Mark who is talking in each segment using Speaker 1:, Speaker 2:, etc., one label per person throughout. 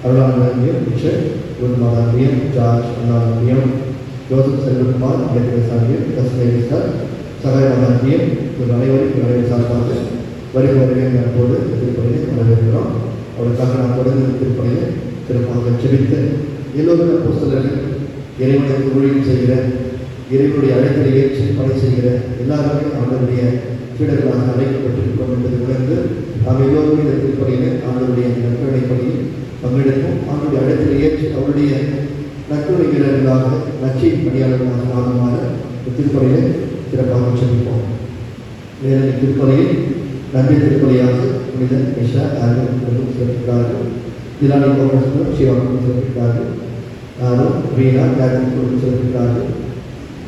Speaker 1: Arulanandam Richard, குருமாதாந்தியம் George அண்ணாந்தியம், Joseph Selvakumar இயற்கைசாந்தியம், தஸ்மேவிஸ்தார் சகாயமாதாந்தியம், இவர் அனைவரும் வரவேற்பு சார்பாக வருகை போது திருப்பணியை வரவேற்கிறோம். அவருக்காக நான் தொடர்ந்து திருப்பணியை சிறப்பாக செபித்து எல்லோரும் அப்போஸ்தலர்கள் இறைவனுக்கு ஊழியம் செய்கிற, இறைவனுடைய அழைப்பை ஏற்று பணி செய்கிற எல்லாருமே அவர்களுடைய சீடர்களாக அழைக்கப்பட்டிருக்கிறோம் என்பதை உணர்ந்து நாம் எல்லோரும் இந்த திருப்பணியில அவர்களுடைய நற்கருணைப்பணியில் பங்கெடுப்போம். அவருடைய அழைப்பை ஏற்று அவருடைய நற்கருணை வீரர்களாக நச்சின் பணியாளர்களாக நாமமான திருப்பணியை சிறப்பாக செபிப்போம். வேறு திருப்பணியில் நன்றி திருப்பணியாக புனித மிஷா ஆல்பம் சிறப்பிக்கிறார்கள், திலானி கோமஸ்வரம் சிவாக்கும் சிறப்பிக்கிறார்கள், நானும் வீணா கேரக்டர் சிறப்பிக்கிறார்கள்,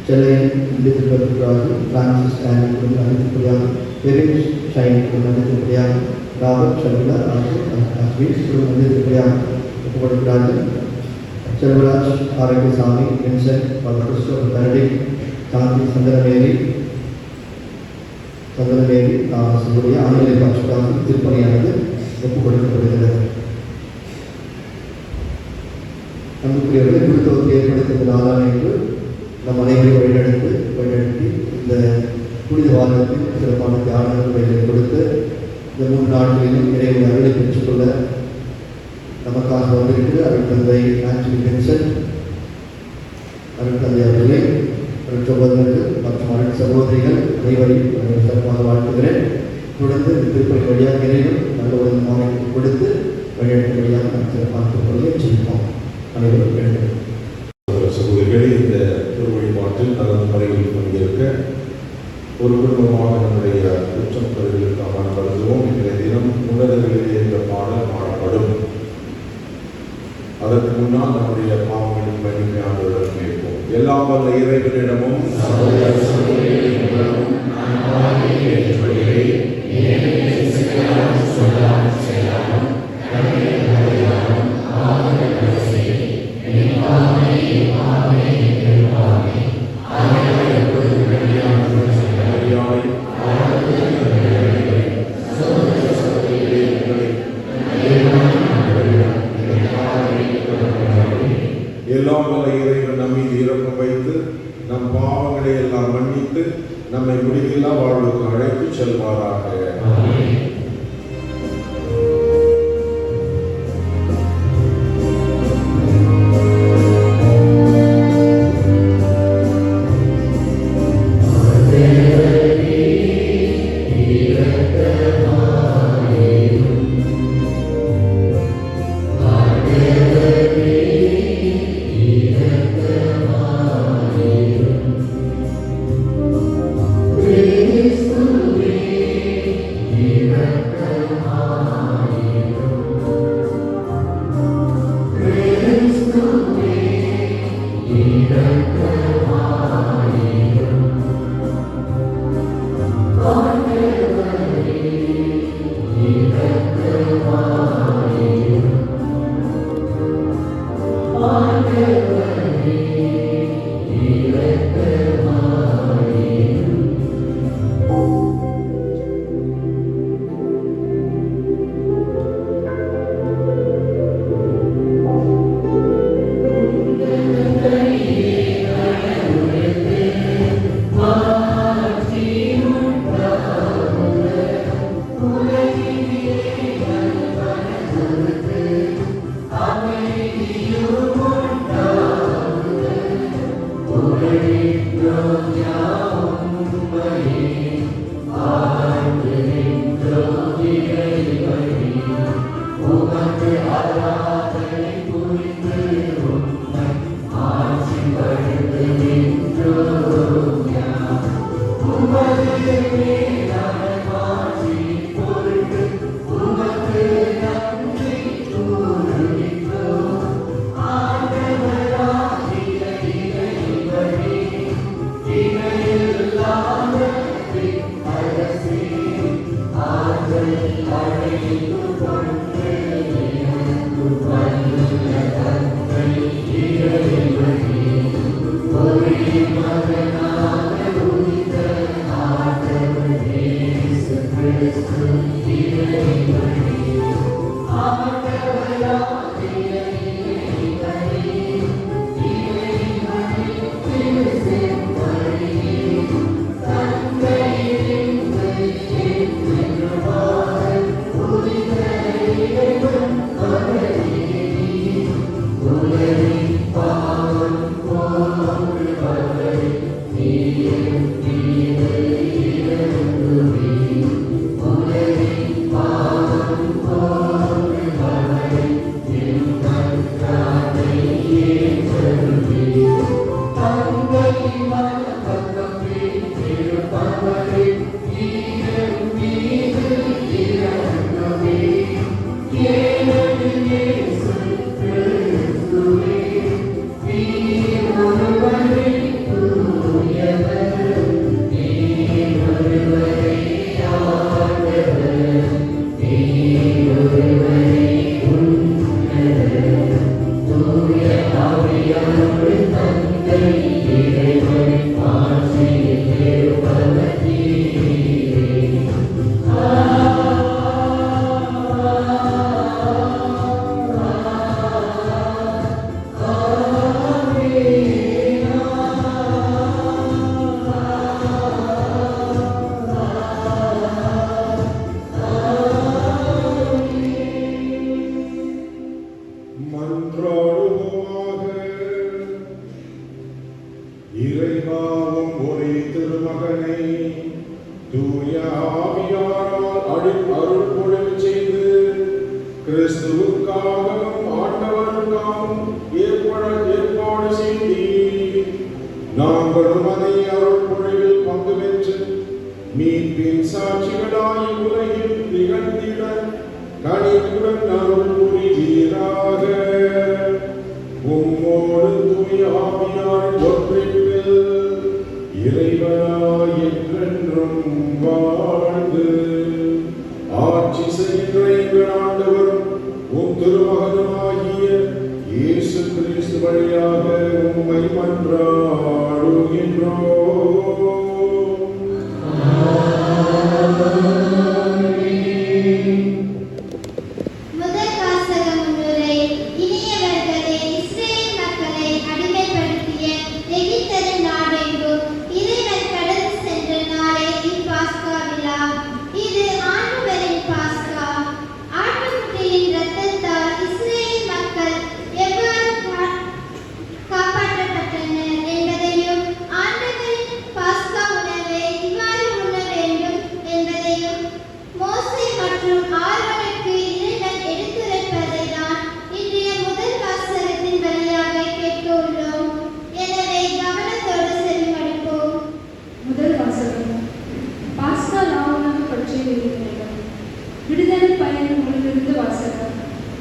Speaker 1: சென்னையில் இந்திய சிறப்பிக்கிறார்கள், பிரான்சிஸ் ஆண்டிக்கும் நன்றி திருப்பணியாக, பெரிஷ் ஷைனுக்கும் நன்றி திருப்பணியாக, ராபர்ட் ஷர்மிளா அஸ்வீஸ் நன்றி திருப்பணியாக ஒப்புக்கொடுக்கிறார்கள். Selvaraj Arokiasamy, Vincent, Christopher Benedict, Shanthi சந்திரமேரி அவர்களுடைய ஆங்கிலேய பட்சத்தால் திருப்பணியானது ஒப்புக் கொடுக்கப்படுகிறது. அன்புக்குரியவர்களை குருத்துவத்தை ஏற்படுத்தும் நாளான என்று நம் அனைவரையும் வழிநடத்தி இந்த புனித வாரத்தில் சிறப்பான தியானங்களை கொடுத்து இந்த 3 நாட்களிலும் இறைவனை அருளை பெற்றுக்கொள்ள நமக்காக வந்திருக்கிற அருட்தந்தை ஆண்டனி வின்சென்ட், அருட்தந்தை அவர்களே, சகோதரர்கள் மற்றும் அருள் சகோதரிகள் அனைவரையும் சிறப்பாக வாழ்த்துகிறேன். தொடர்ந்து இந்த திருப்பணி வழியாக இறைவன் நல்ல ஒரு மாநிலம் கொடுத்து வழிநடத்த வழியாக நாம் சிறப்பான திருப்பணியை செய்வோம். அனைவரும் வேண்டும்.
Speaker 2: சகோதரிகளே, இந்த திருவழிபாட்டில் கலந்து முறையில் பங்கேற்க ஒரு குடும்பமாக நம்முடைய குற்றம் கருவிகளுக்கு அமர்படுத்துவோம். இன்றைய தினம் உன்னதங்களிலே என்ற பாடல் பாடப்படும். அதற்கு முன்னால் நம்முடைய பாவங்களின் மகிமையாளருடன் கேட்போம். எல்லாம் வல்ல இறைவனிடமும் எல்லாம் வல்ல இறைவன் நம் மீது இரக்கம் வைத்து நம் பாவங்களை எல்லாம் மன்னித்து நம்மை முடிவில்லா வாழ்வுக்கு அழைத்து செல்வாராக.
Speaker 3: Cristo
Speaker 2: மன்றாடுவோமாக. இறைவாவும் ஒரே திருமகனை தூய ஆவியாரால் அருள் பொழிவு செய்து கிறிஸ்துவுக்காகவும் ஆண்டவருக்காகவும் ஏற்பாடு செய்தீர். நாங்களும் அதை அருள் பொழிவில் பங்கு பெற்று மீட்பின் சாட்சிகளாய் உலகில் திகழ்ந்திட கனிவுடன் அருள் புரிவீராக. உம்மோடு தூய ஆவியாரின் ஒன்றிப்பில் இறைவனாய் என்றென்றும் வாழ்ந்து ஆட்சி செய்கின்ற எங்கள் ஆண்டவரும் உம் திருமகனுமாகிய இயேசு கிறிஸ்து வழியாக உம்மை மன்றாடுகின்றோம்.
Speaker 3: விடுதலை பயணம் நூலிலிருந்து வாசகம்.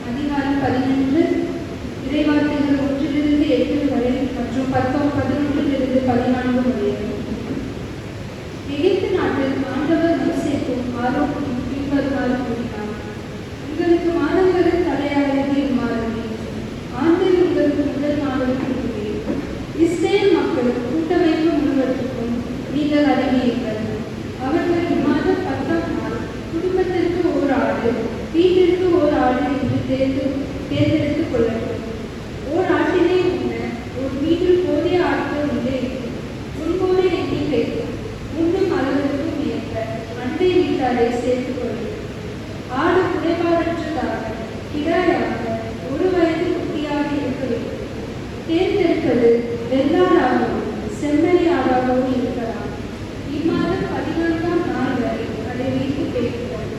Speaker 3: அதிகாரம் 11 இறைவார்த்தைகள் 1-8 வரை மற்றும் 11-14 வரை. எகிப்து நாட்டில் ஆண்டவர் மோசேக்கும் ஆரோனுக்கும் பின்வருமாறு கூறினார். உங்களுக்கு மாணவர்கள் தலையாயது இம்மாதிரி. ஆண்டில் உங்களுக்கு முதல் நாள் கூறுகிறேன். இஸ்ரேல் மக்கள் கூட்டமைப்பு முழுவதற்கும் நீங்கள் அறிவீர்கள். அவர்கள் இம்மாதம் 10ஆம் நாள் குடும்பத்திற்கு ஒரு ஆடு, வீட்டிற்கு ஒரு ஆடு என்று தேர்ந்தெடுத்துக் கொள்ளட்டும். ஓர் ஆட்டினை உண்ண ஒரு வீட்டில் போதிய ஆட்கள் இல்லை. முன்போது எண்ணிக்கைக்கும் முன்னும் அளவிற்கும் ஏற்ப அண்டை வீட்டாரை சேர்த்துக் கொள்ளும். ஆடு குறைபாடற்றதாக கிடாயாக 1 வயது குட்டியாக இருக்க வேண்டும். தேர்ந்தெடுப்பது வெள்ளாடாகவும் செம்மறியாடாகவும் இருக்கலாம். இம்மாதம் 14ஆம் நாள் வரை அதை வைத்து பேசுகிறார்.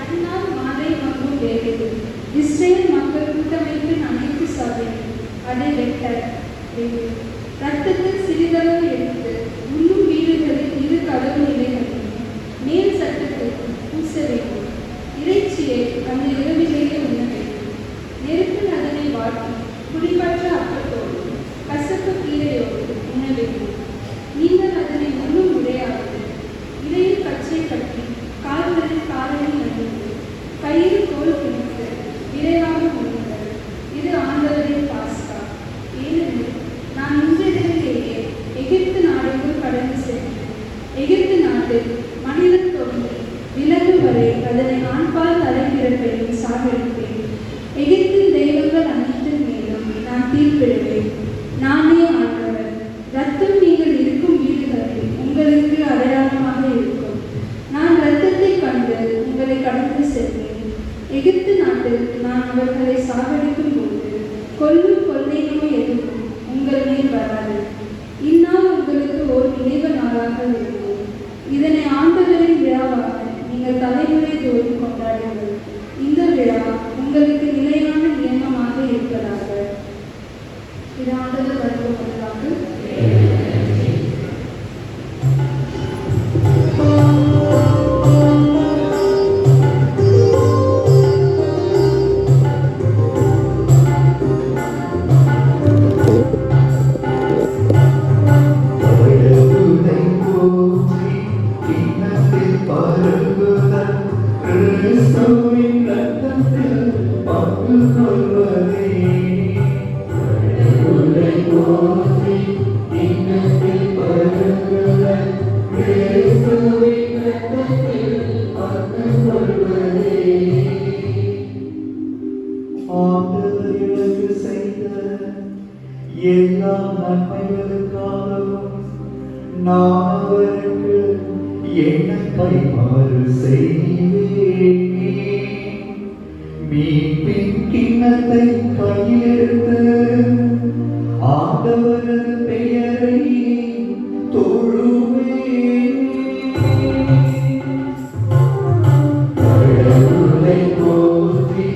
Speaker 3: அந்நாள் மாலை மங்கும் வேளையில் இஸ்ரேல் மக்கள் கூட்டமைப்பின் அனைத்து சபையும் அதை வெட்ட வேண்டும். ரத்தத்தில் சிறிதளவு எடுத்து உள்ளும் வீடுகளில் 2 கதவு நிலைகளிலும் மேல் சட்டத்திற்கும் பூச வேண்டும். இறைச்சியை அந்த இரவிலேயே உண்ண வேண்டும். நெருப்பில் அதனை வாட்டி குடிப்பற்ற அப்பத்தோடு கசப்பு கீரையோடு உண்ண வேண்டும். நீங்கள் அதனை முன்னும் முறையாவது இடையில் பச்சை கட்டி கால்களில் காலடி அணிந்து கையில் தோல் பிடித்து விரைவாக உண்ணுங்கள். இது ஆண்டவரின் பாஸ்கா. ஏனெனில் நான் இன்றிரவிலேயே எகிப்து நாடுக்குள் கடந்து சென்றேன். எகிப்து நாட்டில் மனிதன் தோன்றி விலங்கு வரை அதனை ஆண்பால் தலைப்பிறப்பையும் சாகடிப்பேன். எகிப்தின் தெய்வங்கள் அனைத்தின் மேலும் நான் தீர்ப்பிடுவேன். நானே ஆண்டவர். ரத்தம் நீங்கள் இருக்கும் வீடுகளில் உங்களுக்கு அடையாளமாக இருக்கும். நான் இரத்தத்தை கண்டு உங்களை கடந்து செல்வேன். எகிப்து நாட்டில் நான் அவர்களை சாகடிக்கும் போது கொல்லும் கொள்ளை நோய் எதுவும் உங்கள் மேல் வராது. இந்நாள் உங்களுக்கு ஒரு நினைவு நாளாக இருக்கும். இதனை ஆண்டவரின் விழாவாக நீங்கள் தலைமுறை தோறும் கொண்டாடுங்கள். இந்த விழா உங்களுக்கு நிலையான நியமமாக இருப்பதாக. இது ஆண்டவர் வருவதற்காக.
Speaker 4: எல்லா நன்மைகளுக்காகவும் நான் அவருக்கு என்னை கைமாறு செய்வேன். மீட்பின் கிண்ணத்தை கையில் கையிலிருந்து ஆண்டவரது பெயரை தொழுவே. கடவுளை போற்றி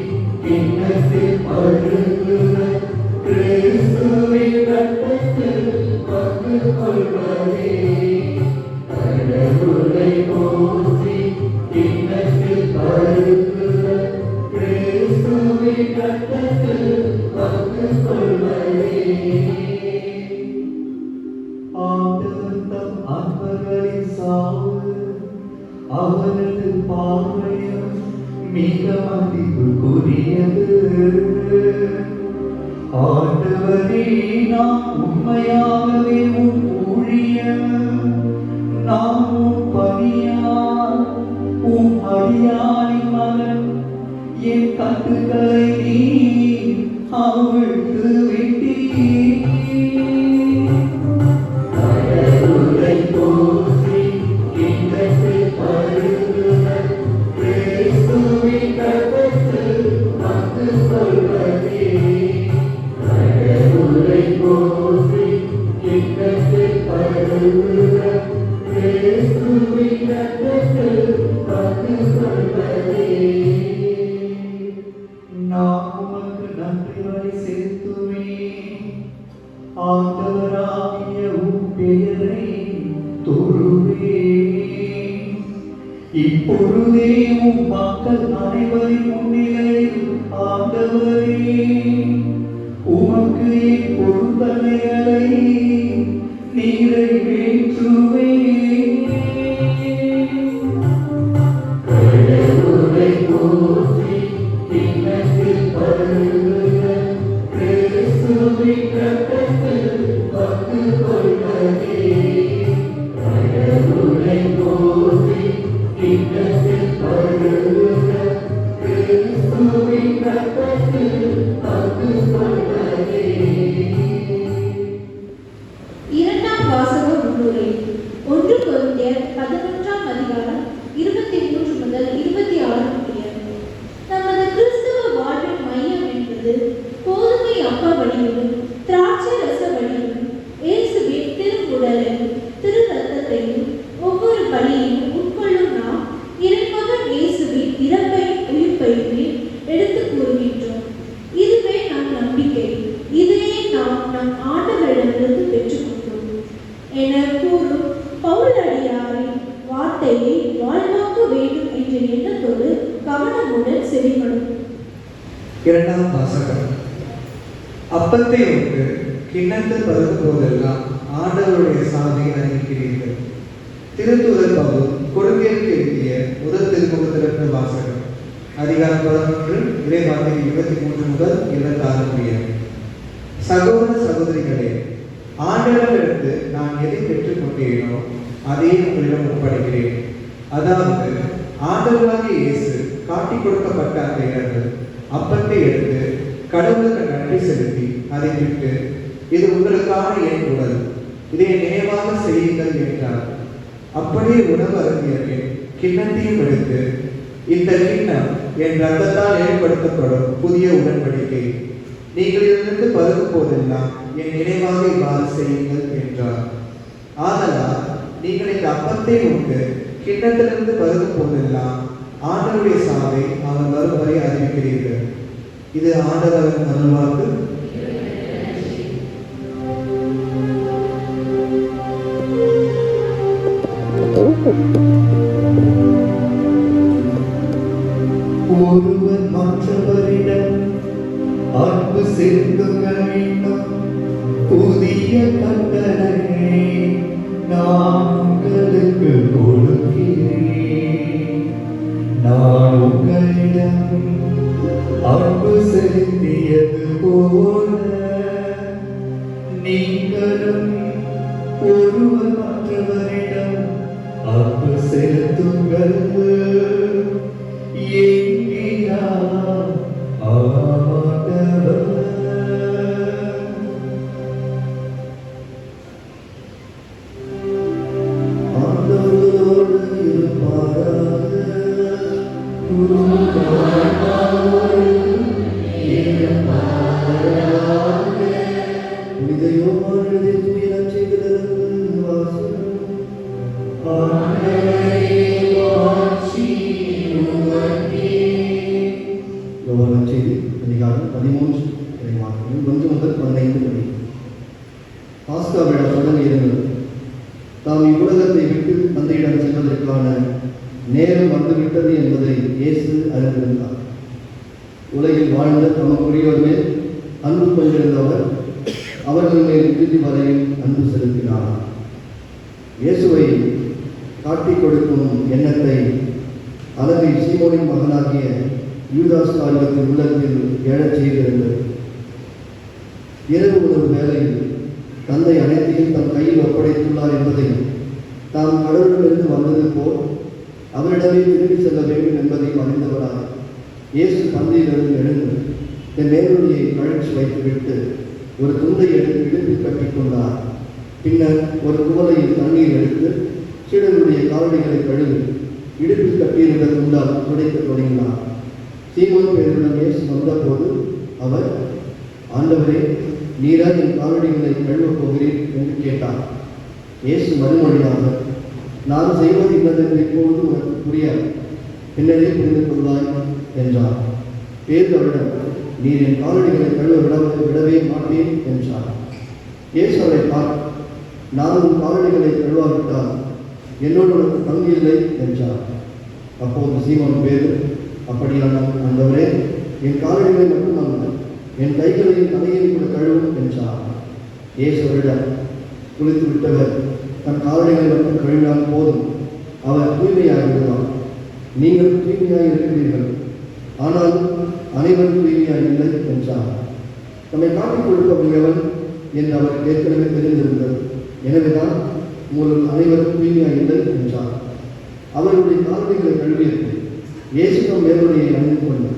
Speaker 4: கிண்ணத்தில் பருகுற கிறிஸ்துவின் இரத்தத்தில் பங்கு கொள்வதே. கடவுளை போற்றி கிண்ணத்தில் பருகுற கிறிஸ்துவின் இரத்தத்தில் பங்கு கொள்வதே. ஆண்டவர் தம் அன்பர்களின் சாவு அவரது பார்வையும் மிக மதிப்புக்குரியது. ஆண்டவரே, நாம் உண்மையாகவே உன் ஊழியம், நாம் உன் பணியார், உன் அடியாரின் மகன், என் கட்டுகளை நீ அவிழ்த்து விட்டீர். கடவுளை போற்றி கிண்ணத்தில் பருகுற கிறிஸ்துவின் இரத்தத்தில் பங்கு கொள்வதே. கடவுளை போற்றி கிண்ணத்தில் பருகுற கிறிஸ்துவின் இரத்தத்தில் பங்கு கொள்வதே. நாம் உமக்கு நன்றிகளை செலுத்துவேன். ஆண்டவராகிய உம் பெயரை தொழுவேன். இப்பொழுதே உம் மக்கள் அனைவரின் முன்னிலையில் ஆண்டவரே, உமக்கு என் பொருத்தனைகளை நிறைவேற்றுவேன். கடவுளை போற்றி கிண்ணத்தில் பருகுற கிறிஸ்துவின் இரத்தத்தில் பங்கு கொள்வதே. கடவுளை போற்றி கிண்ணத்தில் பருகுற கிறிஸ்துவின் இரத்தத்தில் பங்கு கொள்வதே.
Speaker 5: இரண்டாம் வாசக முன்னுரை. 1 கொரிந்தியர் 11ஆம் அதிகாரம் 23 முதல் 26 முடிய. நமது கிறிஸ்தவ வாழ்வின் மையம் என்பது கோதுமை அப்ப வடிவிலும் திராட்சை ரச வடிவிலும் இயேசுவின் திருவுடலையும் திரு ரத்தத்தையும் ஒவ்வொரு பலியையும் உட்கொள்ளும் நாம் இறைமகன் இயேசுவின் இறப்பையும் உயிர்ப்பையுமே எடுத்து கூறுகின்றோம். இதுவே நம் நம்பிக்கை. இதையே நாம் நம் ஆண்டவரிடமிருந்து பெற்றுக்கொண்டோம் என கூறும் பவுலடியாரின் வார்த்தையை வாழ்வாக்க வேண்டும் என்ற எண்ணத்தோடு கவனமுடன் செவிமடும்.
Speaker 6: இரண்டாம் வாசகம். அப்பத்தை உண்டு கிண்ணத்தில் பருகும் போதெல்லாம் ஆண்டவருடைய சாவை அறிவிக்கிறீர்கள். திருத்தூதர் பவுல் கொரிந்தியருக்கு எழுதிய முதல் திருமுகத்திலிருந்து வாசகம். அதிகாரம் 11 இறைவார்த்தை 23 முதல் 26 முடிய. சகோதர சகோதரிகளே, ஆண்டவரிடமிருந்து நான் எதை பெற்றுக் கொண்டேனோ அதை உங்களிடம் ஒப்படைக்கிறேன். அதாவது ஆண்டவராகிய இயேசு காட்டிக் கொடுக்கப்பட்ட அந்த இரவு அப்பத்தை எடுத்து கடவுளுக்கு நன்றி செலுத்தி அதை விட்டு, இது உங்களுக்கான என் உடல், இதை நினைவாக செய்யுங்கள் என்றார். அப்படியே உணவு அருந்திய பின் கிண்ணத்தையும் எடுத்து, இந்த கிண்ணம் என் ரத்தத்தால் ஏற்படுத்தப்படும் புதிய உடன்படிக்கை, நீங்கள் இதிலிருந்து பருகும் போதெல்லாம் என் நினைவாக இவ்வாறு செய்யுங்கள் என்றார். ஆதலால் நீங்கள் இந்த அப்பத்தை உண்டு கிண்ணத்திலிருந்து பருகும் போதெல்லாம் ஆண்டவருடைய சாவை அவர் வரும் வரை அறிவிக்கிறீர்கள். இது ஆண்டவரின் அருள்வாக்கு.
Speaker 4: ஒருவர் மற்றவரிடம் அன்பு செலுத்துங்கள் என்னும் புதிய கட்டளையை நான் உங்களுக்கு கொடுக்கிறேன். நான் உங்களிடம் அன்பு செலுத்தியது போல நீங்களும் ஒருவர் மற்றவரிடம் அன்பு செலுத்துங்கள் என்கிறார் ஆண்டவர். ஆண்டவரோடு இருப்பாராக. இருப்பாராக.
Speaker 1: 13 வாக்கியம் 1 முதல் 15 படி. பாஸ்கா விழா தொடங்க இருந்தது. தாம் இவ்வுலகத்தை விட்டு தந்தையிடம் செல்வதற்கான நேரம் வந்துவிட்டது என்பதை இயேசு அறிந்திருந்தார். உலகில் வாழ்ந்த தமக்குரியவர் மேல் அன்பு கொண்டிருந்தவர் அவர்கள் மேல் இறுதி வரையில் அன்பு செலுத்தினார். இயேசுவை காட்டிக் கொடுக்கும் எண்ணத்தை அளவை சீமோனின் மகனாகிய யூதாஸ் காரியத்தின் உள்ளத்தில் எழச் செய்திருந்தது. இரவு உணவு வேளையில் தந்தை அனைத்தையும் தன் கையில் ஒப்படைத்துள்ளார் என்பதை தாம் கடவுளிலிருந்து வந்தது போல் அவரிடமே திரும்பி செல்ல வேண்டும் என்பதையும் அறிந்தவராக இயேசு தந்தையிலிருந்து எழுந்து தன் மேலுடையை கழற்றி வைத்துவிட்டு ஒரு துண்டை எடுத்து இடுப்பில் கட்டிக்கொண்டார். பின்னர் ஒரு குவளையில் தண்ணீர் எடுத்து சீடர்களுடைய காலடிகளை கழுவி இடுப்பில் கட்டியிருந்த துண்டால் துடைக்கத் தொடங்கினார். சீமோன் பேருடன் இயேசு வந்தபோது அவர், ஆண்டவரே, நீரா என் காலடிகளை கழுவப் போகிறேன் என்று கேட்டார். இயேசு மறுமொழியாக, நான் செய்வது இன்னதென்று இப்பொழுது உனக்கு புரியாது, பின்னரே புரிந்து கொள்வாய் என்றார். பேதுரு அவரிடம், நீர் என் காலடிகளை கழுவ விடவே மாட்டேன் என்றார். இயேசு அவரை பார்த்து, நான் உன் காலடிகளை கழுவாவிட்டால் என்னோடு உனக்கு பங்கு இல்லை என்றார். அப்போது சீமோன் பேதுரு, அப்படியான ஆண்டவரே, என் காலடிகளை மட்டுமல்ல, என் கைகளையும் தலையையும் கூட கழுவும் என்றார். இயேசு அவரிடம், குளித்து விட்டவர் தன் காலடிகளை மட்டும் கழுவினால் போதும், அவர் தூய்மையாகிவிடுவார். நீங்கள் தூய்மையாக இருக்கிறீர்கள், ஆனால் அனைவரும் தூய்மையாக இல்லை என்றார். நம்மை காட்டிக் கொடுக்கக்கூடியவன் என்று அவர் ஏற்கனவே தெரிந்திருந்தது. எனவேதான் உங்கள் அனைவரும் தூய்மையாக இல்லை என்றார். அவர்களுடைய காலடிகளை கழுவியது. இயேசு தம் மேலுடையை அணிந்து கொண்டு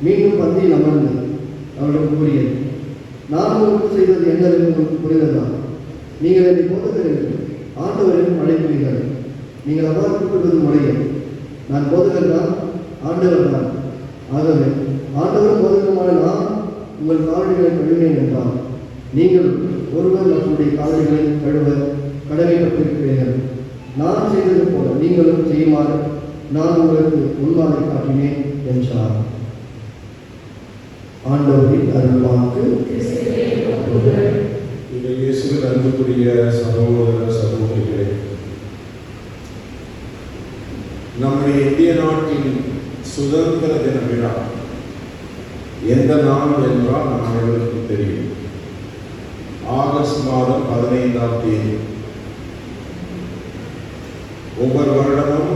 Speaker 1: மீண்டும் பந்தியில் அமர்ந்து அவர்களுக்கு கூறியது, நான் உங்களுக்கு செய்தது என்னவென்று உங்களுக்கு புரிந்ததா? நீங்கள் என்னை போதகர் என்று ஆண்டவரிடம் அழைக்கிறீர்கள். நீங்கள் அவ்வாறு கூப்பிடுவது முறையே. நான் போதகர் தான், ஆண்டவர் தான். ஆகவே ஆண்டவர் போதகமான நான் உங்கள் காலடிகளை கழுவினேன் என்றால் நீங்கள் ஒருவர் மற்றவருடைய காலடிகளை கழுவ கடமைப்பட்டிருக்கிறீர்கள். நான் செய்தது போல நீங்களும் செய்யுமாறு நான் உங்களுக்கு முன்மாதிரி காட்டினேன் என்றார். ஆண்டவரின் அருள்வாக்கு.
Speaker 2: இயேசுவின் அன்புக்குரிய சகோதர சகோதரிகளே, நம்முடைய இந்திய நாட்டின் சுதந்திர தின விழா எந்த நாள் என்றால் நம் அனைவருக்கும் தெரியும். ஆகஸ்ட் மாதம் 15ஆம் தேதி. ஒவ்வொரு வருடமும்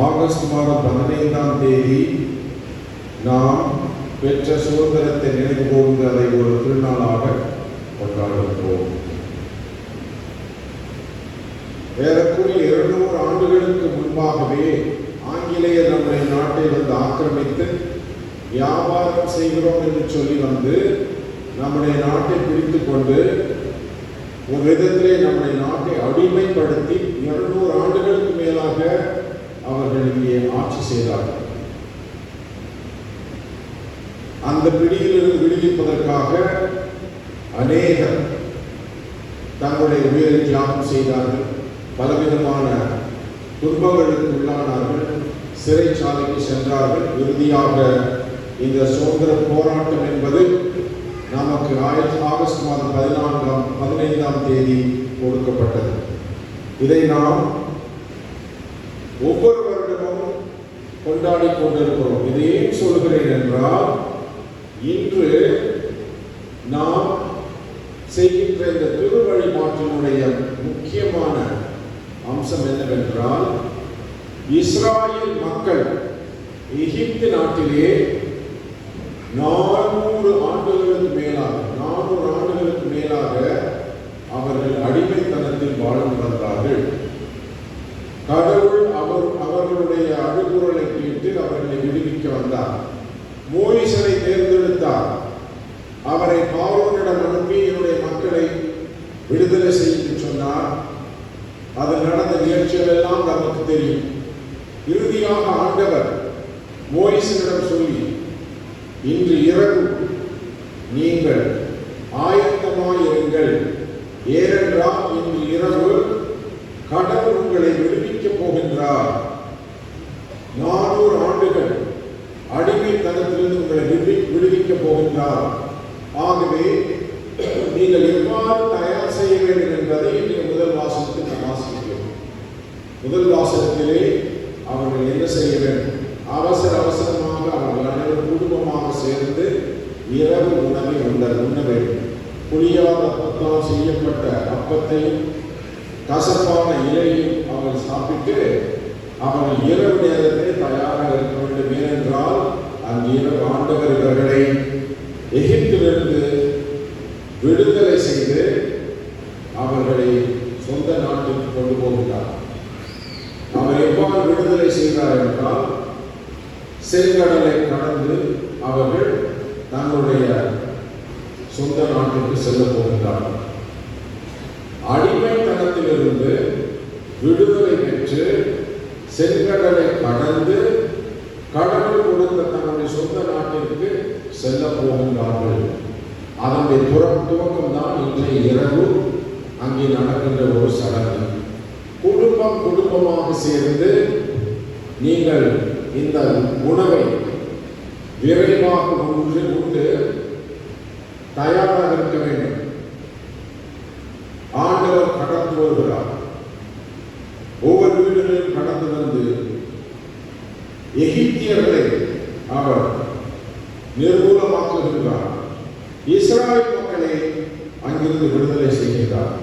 Speaker 2: ஆகஸ்ட் மாதம் 15ஆம் தேதி நாம் பெற்ற சுதந்திரத்தை நினைவு கூர்ந்து அதை ஒரு திருநாளாக கொண்டாடுகிறோம். ஏறக்குறைய 200 ஆண்டுகளுக்கு முன்பாகவே ஆங்கிலேயர் நம்முடைய நாட்டை வந்து ஆக்கிரமித்து வியாபாரம் செய்கிறோம் என்று சொல்லி வந்து நம்முடைய நாட்டை பிரித்து கொண்டு ஒரு விதத்திலே நம்முடைய நாட்டை அடிமைப்படுத்தி 200 ஆண்டுகளுக்கு மேலாக அவர்கள் இங்கே ஆட்சி செய்தார்கள். அந்த பிடியிலிருந்து விடுவிப்பதற்காக அநேகர் தங்களுடைய உயிரை தியாகம் செய்தார்கள். பலவிதமான துன்பங்களுக்கு உள்ளானார்கள். சிறைச்சாலைக்கு சென்றார்கள். இறுதியாக இந்த சுதந்திர போராட்டம் என்பது நமக்கு ஆகஸ்ட் மாதம் 15ஆம் தேதி கொடுக்கப்பட்டது. இதை நாம் ஒவ்வொரு வருடமும் கொண்டாடி கொண்டிருக்கிறோம். இதை ஏன் சொல்கிறேன் என்றால், இன்று நாம் செய்கின்ற இந்த திருவழிபாட்டினுடைய முக்கியமான அம்சம் என்னவென்றால், இஸ்ராயேல் மக்கள் எகிப்து நாட்டிலே 400 ஆண்டுகளுக்கு மேலாக அவர்கள் அடிமைத்தனத்தில் வாழ்ந்து வந்தார்கள். கடவுள் அவர்களுடைய அழுகுரலை கேட்டு அவர்களை விடுவிக்க வந்தார். மோசேயை தேர்ந்தெடுத்தார். அவரை பார்வோனிடம் அனுப்பி என்னுடைய மக்களை விடுதலை செய்ய சொன்னார். அது நடந்த நிகழ்ச்சிகள் எல்லாம் நமக்கு தெரியும். இறுதியாக ஆண்டவர் மோசேயிடம் சொல்லி, இன்று இரவு நீங்கள் ஆயத்தமாயிருங்கள், ஏனென்றால் இன்று இரவு கடவுள் உங்களை விடுவிக்கப் போகின்றார். 400 ஆண்டுகள் அடிமைத்தனம் கருத்திலிருந்து உங்களை விடுவிக்கப் போகின்றார். ஆகவே நீங்கள் எவ்வாறு தயார் செய்ய வேண்டும் என்பதை இன்றைய முதல் வாசகத்தில் நாம் வாசிக்கிறோம். முதல் வாசகத்திலே அவர்கள் என்ன செய்ய வேண்டும்? அவசரமாக அவர்கள் அனைவரும் குடும்பமாக சேர்ந்து இரவு உணவை உண்ண வேண்டும். புளியாத அப்பத்தால் செய்யப்பட்ட அப்பத்தையும் கசப்பான இலையும் அவர்கள் சாப்பிட்டு அவர்கள் இரவு நேரத்திலே தயாராக இருக்க வேண்டும். ஏனென்றால் அங்கு இரவு ஆண்டவர் இவர்களை எகிப்திலிருந்து விடுதலை செய்து அவர்களை சொந்த நாட்டுக்கு கொண்டு போகிறார். அவர் எவ்வாறு விடுதலை செய்தார் என்றால், செங்கடலை கடந்து அவர்கள் தங்களுடைய சொந்த நாட்டுக்கு செல்ல போகிறார்கள். அடிமைத்தனத்திலிருந்து விடுதலை பெற்று செங்கடலை கடந்து கடவுள் கொடுத்த தன்னுடைய சொந்த நாட்டிற்கு செல்ல போகின்றார்கள். அதனுடைய துவக்கம் தான் இன்றைய இரவு அங்கே நடக்கின்ற ஒரு சடங்கு. குடும்பமாக சேர்ந்து நீங்கள் இந்த உணவை விரைவாக உண்டு தயாராக இருக்க வேண்டும். ஆண்டவர் கடந்து வருகிறார். ஒவ்வொரு வீடுகளிலும் கடந்து வந்து எகிப்தியர்களை அவர் நிர்மூலமாக்குகின்றார். இஸ்ராயல் மக்களை அங்கிருந்து விடுதலை செய்கிறார்.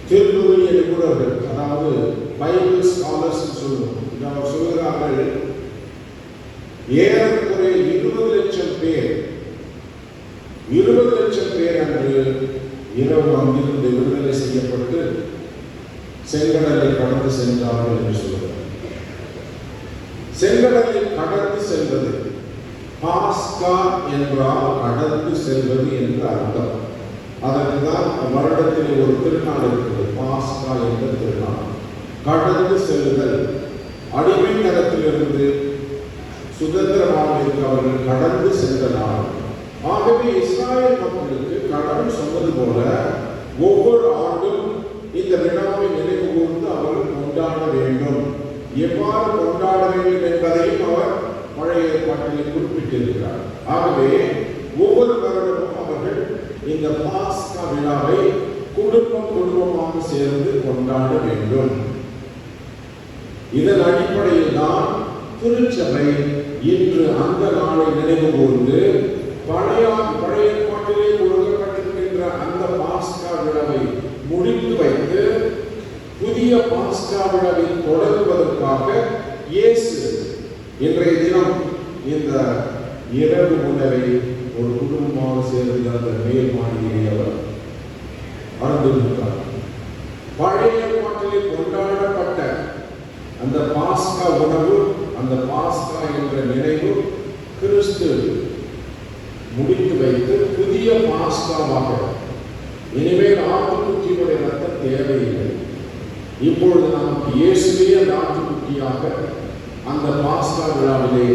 Speaker 2: திருநூலிய நிபுணர்கள், அதாவது பைபிள் ஸ்காலர்ஸ் சொல்லுவோம், அவர் சொல்கிறார்கள், ஏறக்குறைய 20 லட்சம் பேர் அன்று இரவு அங்கிருந்து விடுதலை செய்யப்பட்டு செங்கடலை கடந்து சென்றார்கள் என்று சொல்கிறார். செங்கடலை கடந்து செல்வது, பாஸ்கா என்றால் கடந்து செல்வது என்று அர்த்தம். அதற்கு தான் வருடத்தில் ஒரு திருநாள் இருக்கிறது, பாஸ்கா என்ற திருநாள். கடந்து செல்லுதல், அடிமைத்தனத்திலிருந்து சுதந்திரமாக இருக்க அவர்கள் கடந்து சென்ற நாள். ஆகவே இஸ்ராயல் மக்களுக்கு கடவுள் சொன்னது போல ஒவ்வொரு ஆண்டும் இந்த விழாவை நினைவு கூர்ந்து அவர்கள் கொண்டாட வேண்டும். எவ்வாறு கொண்டாட வேண்டும் என்பதையும் அவர் பழைய ஏற்பாட்டில் குறிப்பிட்டிருக்கிறார். ஆகவே ஒவ்வொரு வருடமும் அவர்கள் இந்த பாஸ்கா விழாவை குடும்பமாக சேர்ந்து கொண்டாட வேண்டும். இதன் அடிப்படையில் தான் திருச்சபை இன்று அந்த நாளை நினைவு கூர்ந்து பழைய ஏற்பாட்டிலே கொடுக்கப்பட்டிருக்கின்ற அந்த பாஸ்கா விழாவை முடித்து வைத்து புதிய பாஸ்கா விழாவை தொடங்குவதற்காக இயேசு இன்றைய தினம் இந்த இரவு உணவை ஒரு குடும்பமாக சேர்ந்து அந்த மேல் மாளிகையை அவர் அருந்துகிறார். பழைய ஏற்பாட்டிலே கொண்டாடப்பட்ட அந்த பாஸ்கா உணவு, அந்த பாஸ்கா என்ற நினைவு கிறிஸ்து முடித்து வைத்து புதிய பாஸ்காவாக, இனிமேல் ஆட்டுக்குட்டியுடைய ரத்தம் தேவையில்லை, இப்பொழுது நமக்கு இயேசுவே ஆட்டுக்குட்டியாக அந்த பாஸ்கா விழாவிலே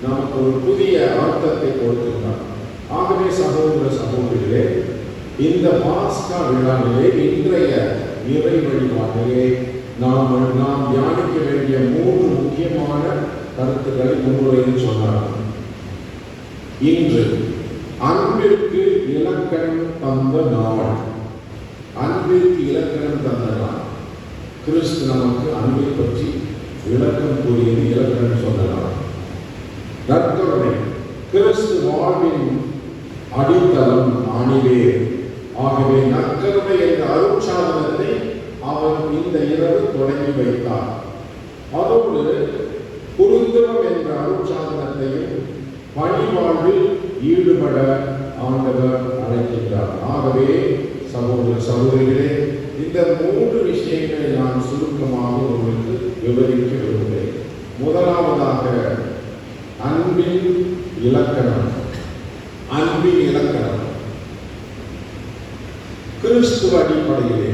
Speaker 2: நமக்கு ஒரு புதிய அர்த்தத்தை கொடுத்திருக்கிறார். ஆகவே சகோதர சகோதரிகளே, இந்த பாஸ்கா விழாவிலே இன்றைய இறை வழிபாட்டிலே நாம் தியானிக்க வேண்டிய 3 முக்கியமான கருத்துக்களை முன்னுரையில் சொன்னார். இன்று அன்பிற்கு இலக்கணம் தந்த நாள். அன்பிற்கு இலக்கணம் தந்த நாள். கிறிஸ்து நமக்கு அன்பை பற்றி விளக்கம் கூறியது, இலக்கணம் சொன்னார். நற்கருணை, கிறிஸ்து வாழ்வின் அடித்தளம், ஆணிவேர். ஆகவே நற்கருணை என்ற அருட்சாதனத்தை அவர் இந்த இரவு தொடங்கி வைத்தார். அதோடு குருத்துவம் என்ற அருட்சாதனத்தையும் பணி வாழ்வில் ஈடுபட ஆண்டவர் அழைக்கின்றார். ஆகவே சகோதர சகோதரிகளே, இந்த 3 விஷயங்களை நான் சுருக்கமாக உங்களுக்கு விவரிக்க விரும்புகிறேன். முதலாவதாக அன்பின் இலக்கணம். அன்பின் இலக்கணம் கிறிஸ்துவ அடிப்படையிலே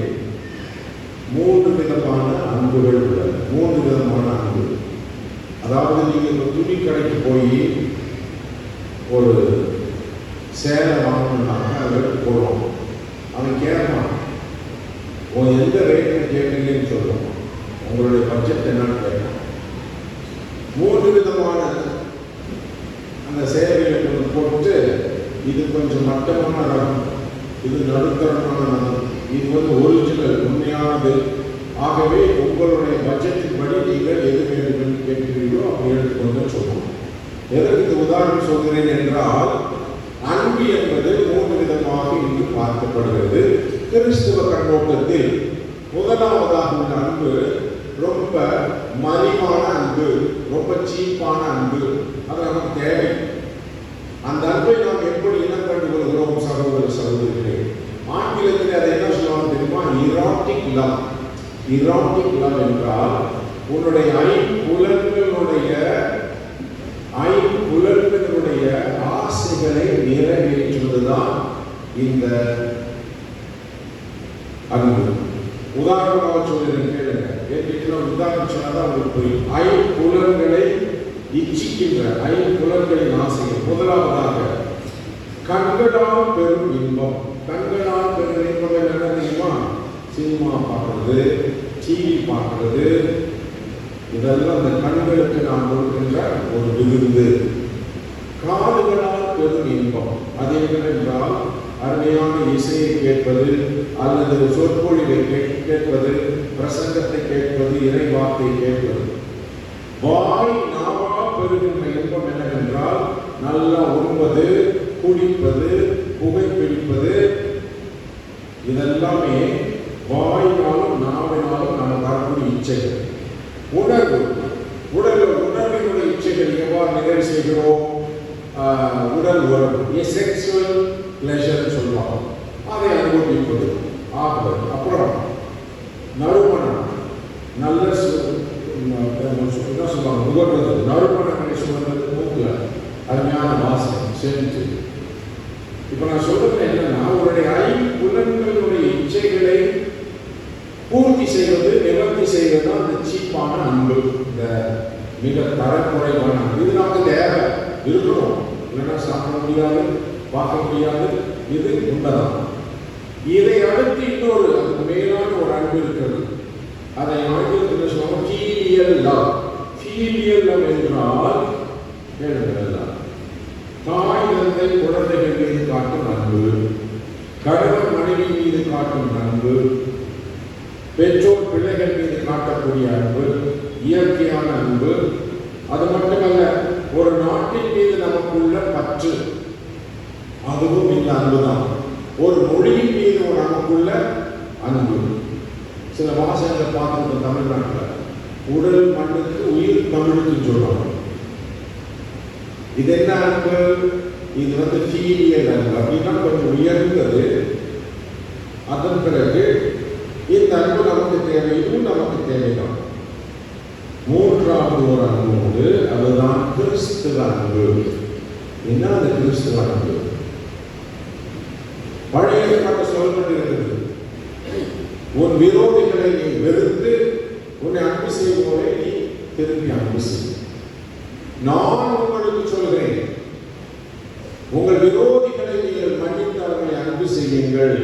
Speaker 2: 3 விதமான அன்புகள் உள்ளன. 3 விதமான அன்பு. அதாவது நீங்கள் துணி கடைக்கு போய் ஒரு சேலை வாங்கணும்னாக்க அதை போடுவோம். அவன் கேட்பான், எந்த ரேட்டு கேட்குறீங்கன்னு சொல்லுவோம், உங்களுடைய பட்ஜெட் என்னன்னு கேட்பான். 3 விதமான அந்த சேவைகளை கொஞ்சம் போட்டு இது கொஞ்சம் மட்டமான ரகம், இது நடுத்தரமான ரகம், இது ஒரிஜினல் உண்மையானது, ஆகவே உங்களுடைய பட்ஜெட்டின் படி நீங்கள் எது வேண்டும் என்று கேட்கிறீர்களோ அப்படி எடுத்துக்கொண்டு சொல்லணும். எதற்கு இந்த உதாரணம் சொல்கிறேன் என்றால், அன்பு என்பது 3 விதமாக இங்கு பார்க்கப்படுகிறது. கிறிஸ்துவ கண்ணோட்டத்தில் முதலாவதாக உள்ள அன்பு ரொம்ப மலிவான அன்பு, ரொம்ப சீப்பான அன்பு. அது நமக்கு தேவை. அந்த அன்பை நாம் எப்படி இனம் கண்டு கொள்கிறோம் சகோதர சகோதரிகளே? ஆங்கிலத்தில் அதை என்ன சொல்லுவாங்க தெரியுமா? இராட்டிக் லவ். இராட்டிக் லவ் என்றால் உன்னுடைய ஐம்புலன்களுடைய ஆசைகளை நிறைவேற்றுவதுதான் இந்த அன்பு. உதாரணமாக சொல்லுறேன் கேளுங்க. உதாரணம் சொன்னாதான் உங்களுக்கு புரியும். ஐம்புலன்களை இச்சிக்கின்ற ஐம்புலன்களின் ஆசைகள். முதலாவதாக கண்களால் பெரும் இன்பம். கண்களால் பெரும் இன்பம் என்ன தெரியுமா? சினிமா பார்க்கறது, டிவி பார்க்கறது, இதெல்லாம் அந்த கண்களுக்கு நாம் கொடுக்கின்ற ஒரு விருந்து. காதுகளால் பெரும் இன்பம் அது என்னவென்றால் அருமையான இசையை கேட்பது, அல்லது சொற்பொழிவை கேட்பது, பிரசங்கத்தை கேட்பது, இறைவார்த்தை கேட்பது. வாய் நாவால் பெறுகின்ற இன்பம் என்னவென்றால் நல்லா உண்பது, குடிப்பது, புகைப்பிடிப்பது. இதெல்லாமே வாயினாலும் நாவினாலும் நம்ம வரக்கூடிய இச்சைகள். உணர்வினுடைய இச்சைகள் எவ்வாறு நிறைவு செய்கிறோம்? உடல் உறவு, செக்ஷுவல் பிளஷர் சொல்லுவாங்க, அதை அனுபவிப்பது ஆகுது. அப்புறம் நறுமணம், நல்ல என்ன சொல்லுவாங்க, நுகர்வது, நறுமணங்களை சுமந்தது, மூக்குல அருமையான வாசனை செஞ்சு. இப்ப நான் சொல்றது என்னன்னா, அவருடைய ஐம்புலன்களுடைய இச்சைகளை பூர்த்தி செய்வது, நிவர்த்தி செய்வது அந்த சீப்பான அன்பு, இந்த மிக தரக்குறைவான அன்பு. இது நமக்கு தேவை இருக்கணும், இல்லைன்னா சாப்பிட முடியாது, பார்க்க முடியாது. இது உண்மைதான். இதை அடுத்து இன்னொரு மேலான ஒரு அன்பு இருக்கிறது. அதை ஆங்கிலத்தில் சொல்லுவாங்க ஃபீலியல் லவ். ஃபீலியல் லவ் என்றால் தாய் தந்தை குழந்தைகள் மீது காட்டும் அன்பு, கணவன் மனைவி மீது காட்டும் அன்பு, பெற்றோர் பிள்ளைகள் மீது காட்டக்கூடிய அன்பு, இயற்கையான அன்பு. அது மட்டுமல்ல, ஒரு நாட்டின் மீது நமக்குள்ள பற்று, அதுவும் இந்த அன்புதான். ஒரு மொழியின் மீது ஒரு நமக்குள்ள அன்பு. சில வாசகங்களை பார்த்து தமிழ்நாட்டில் உடல் மண்ணுக்கு உயிர் தமிழுக்கு சொல்றாங்க. இது என்ன அன்பு? இது ஃபீலியல் அன்பு. அப்படின்னா கொஞ்சம் உயர்ந்தது. அதன் பிறகு இந்த அன்பு நமக்கு தேவை, இதுவும் நமக்கு தேவைதான். மூன்றாவது ஒரு அன்போடு, அதுதான் கிறிஸ்துவ அன்பு. என்ன அந்த கிறிஸ்துவ அன்பு? பழைய ஏற்பாடு சொல்லப்பட்டிருக்கிறது, உன் விரோதிகளை நீ வெறுத்து உன்னை அன்பு செய்வோரை நீ திரும்பி அன்பு செய். நான் உங்களுக்கு சொல்கிறேன், உங்கள் விரோதிகளை நீங்கள் மன்னித்து அவர்களை அன்பு செய்யுங்கள்.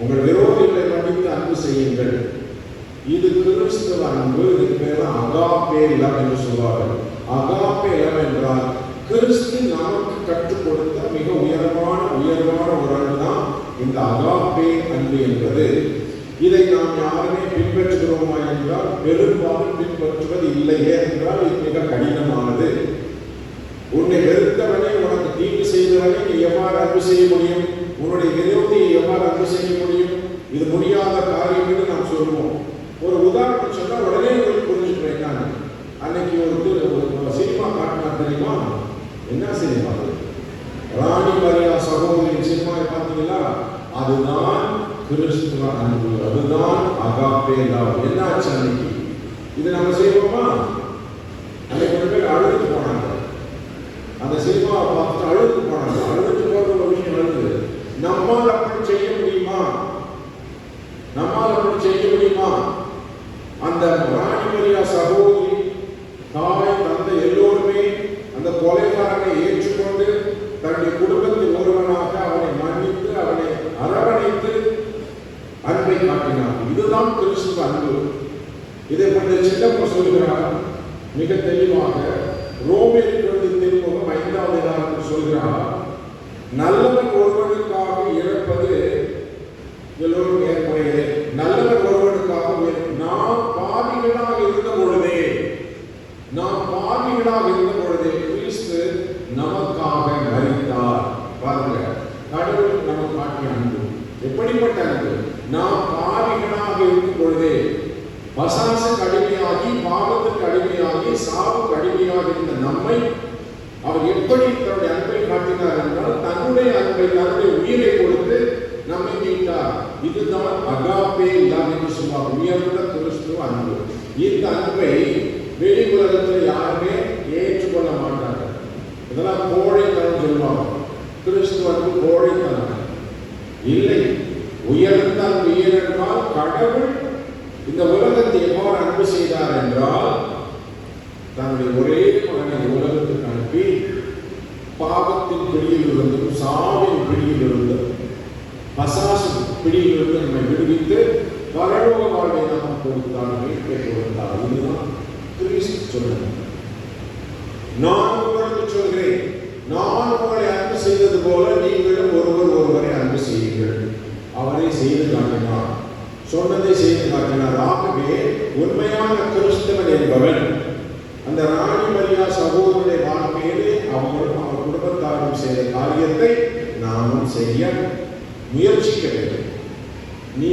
Speaker 2: உங்கள் விரோதிகளை மன்னித்து அன்பு செய்யுங்கள். இது கிறிஸ்துவ அன்பு. இதுக்கு பேர் அகாப்பே லவ் என்று சொல்வார்கள். அகாப்பே லவ் என்றால் கிறிஸ்து நமக்கு கற்றுக் கொடுத்த மிக உயர்வான ஒரு அன்பு தான் இந்த அகாப்பே அன்பு என்பது. இதை நாம் யாருமே பின்பற்றுகிறோமா என்றால் பெரும்பாலும் பின்பற்றுவது இல்லையே என்றால் இது மிக கடினமானது. உன்னை வெறுத்தவனை, உனக்கு தீங்கு செய்தவனை நீ எவ்வாறு அன்பு செய்ய முடியும்? உன்னுடைய விரோதியை எவ்வாறு அன்பு செய்ய முடியும்? இது முடியாத காரியம் என்று நாம் சொல்லுவோம். ஒரு உதாரணம் சொன்னால் உடனே உங்களுக்கு புரிஞ்சுக்கிறேன். நான் அன்னைக்கு ஒரு சினிமா காட்டினா தெரியுமா? என்ன சினிமா? ராணி மரியா சகோதரின் சினிமாவை பார்த்தீங்களா? அதுதான் கிறிஸ்துவ அன்பு, அதுதான் அகாப்பே லவ். என்னாச்சு அன்னைக்கு? இது நம்ம செய்வோமா? அன்னைக்கு ஒரு பேர் அழுது போனாங்க. அந்த சினிமாவை பார்த்துட்டு அழுது போனாங்க. அழுது போற ஒரு விஷயம் வருது. நம்மால் அப்படி செய்ய முடியுமா? நம்மால் அப்படி செய்ய முடியுமா? அந்த ராணி மரியா சகோதரி, தாய், தந்தை எல்லோருமே அந்த கொலைகாரனை ஏற்றுக்கொண்டு தன்னுடைய குடும்பத்தில் ஒருவனாக அவனை மன்னித்து அவனை அரவணைத்து அன்பை காட்டினார். இதுதான் கிறிஸ்துவ அன்பு. இதை பற்றி சின்னப்ப சொல்கிறார் மிக தெளிவாக. ரோமேலிருந்து 5வது அதிகாரத்தில் சொல்கிறார், நல்லவன் ஒருவனுக்காக இழப்பது எல்லோரும் ஏற்புடையது. நல்லவன் ஒருவனுக்காக நாம் பாவிகளாக இருந்த பொழுதே கிறிஸ்து நமக்காக மரித்தார். பாருங்க, கடவுள் நமக்கு காட்டிய அன்பு எப்படிப்பட்ட அன்பு! நாம் பாவிகளாக இருக்கும் பொழுதே, பசாசுக்கு அடிமையாகி, பாவத்துக்கு அடிமையாகி, சாவுக்கு அடிமையாக இருந்த நம்மை அவர் எப்படி தன்னுடைய அன்பை காட்டினார் என்றால், தன்னுடைய அன்பை, தன்னுடைய உயிரை கொடுத்து நம்மை மீட்டார். இதுதான் அகாப்பே இல்லாம என்று சொல்வார், உயர்ந்த கிறிஸ்துவ அன்பு. இந்த அன்பை வெளி உலகத்தில் யாருமே ஏற்றுக்கொள்ள மாட்டார்கள். இதெல்லாம் கோழைத்தனம் சொல்வாங்க. கிறிஸ்துவ அன்பு கோழைத்தனம் இல்லை. உயர்ந்த அன்பு ஏனென்றால், கடவுள் இந்த உலகத்தை எவ்வாறு அன்பு செய்தார் என்றால், தன்னுடைய ஒரே மகனை உலகத்துக்கு அனுப்பி பாவத்தின் பிடியில் இருந்தும், சாவின் பிடியில் இருந்தும், பசாசு பிடியில் இருந்து நம்மை விடுவித்து பரலோக வாழ்வை நாம் கொடுத்தார், மீட்பை கொடுத்தார். இதுதான் கிறிஸ்து சொல்லுங்க. நான் உங்களுக்கு சொல்கிறேன், நான் உங்களை அன்பு செய்தது போல நீங்களும் ஒருவரை அன்பு செய்யுங்கள். அவரை செய்து காட்டினார், சொன்னதை செய்து காட்டினார். ஆகவே உண்மையான கிறிஸ்தவன் என்பவன் அந்த ராணி மரியா சகோதரனுடைய வாழ்க்கையிலே அவங்களும் அவர் குடும்பத்தாரும் செய்த காரியத்தை நாமும் செய்ய முயற்சிக்க வேண்டும். நீ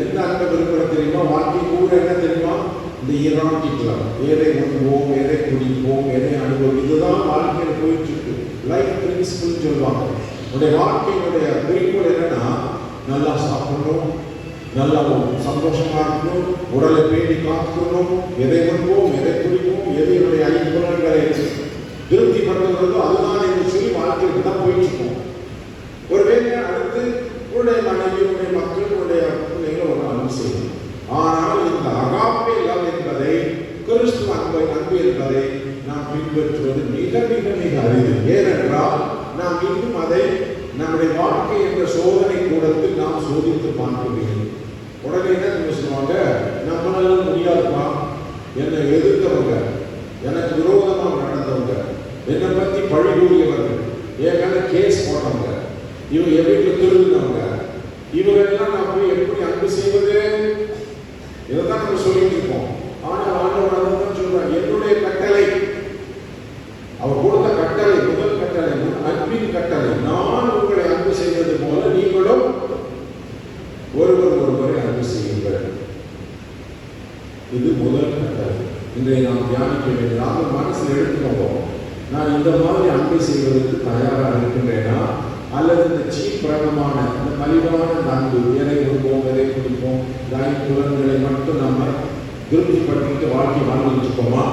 Speaker 2: எந்த அன்பை விரும்புகிற தெரியுமா? வாழ்க்கை கூட என்ன தெரியுமா? இந்த ஈராட்டிக்கலாம், எதை உண்போம், எதை குடிப்போம், எதை அனுபவம், இதுதான் வாழ்க்கையில் போயிட்டு இருக்கு. லைஃப் பிரின்சிபிள் சொல்லுவாங்க. உடைய வாழ்க்கையினுடைய குறிக்கோள் என்னன்னா, நல்லா சாப்பிடணும், நல்லா சந்தோஷமா இருக்கணும், உடலை பேணி காக்கணும், எதை உண்போம், எதை குடிப்போம், எதையுடைய ஐம்புலன்களை திருப்திப்படுத்துகிறதோ அதுதான் என்று சொல்லி வாழ்க்கைக்கு தான் போயிட்டு இருக்கோம். ஒருவேளை அடுத்து உன்னுடைய மனைவி, உன்னுடைய மக்கள், உன்னுடைய பிள்ளைகளை ஒரு அன்பு செய்யும். ஆனால் இந்த அகாப்பே லவ் என்பதை, கிறிஸ்துவ அன்பு என்பதை நாம் பின்பற்றுவது மிக மிக மிக அரிது. ஏனென்றால் நாம் இன்னும் அதை நம்முடைய வாழ்க்கை என்ற சோதனை கூடத்தில் நாம் சோதித்து பார்க்க வேண்டும். உடனே என்ன சொல்லுவாங்க, நம்மளால முடியாதுப்பா, என்னை எதிர்த்தவங்க, எனக்கு விரோதமாக நடந்தவங்க, என்னை பற்றி பழி கூறியவர்கள், என் மேல கேஸ் போட்டவங்க, இவங்க எப்படி திருவிழாங்க, இவரெல்லாம் நான் போய் எப்படி அன்பு செய்வது? இதைத்தான் நம்ம சொல்லிட்டு இருக்கோம். ஆனால் ஆண்டவர் தான் சொல்றாங்க, என்னுடைய கட்டளை, அவர் கொடுத்த கட்டளை, முதல் கட்டளை, அன்பின் கட்டளை, நான் உங்களை அன்பு செய்வது போல நீங்களும் ஒருவரை அன்பு செய்யுங்கள். இது முதல் கட்டளை. இன்றைய நாம் தியானிக்க வேண்டும். நாம் மனசில் எடுத்துக்கோம், நான் இந்த மாதிரி அன்பு செய்வதற்கு தயாராக இருக்கின்றேனா, அல்லது இந்த சீப்பிரகமான இந்த மலிவான அன்பு, எதை கொடுப்போம், எதை குடிப்போம், புலன்களை மட்டும் நம்ம திருப்திப்படுத்திட்டு வாழ்க்கை வாழ்ந்து வச்சுக்கோமா,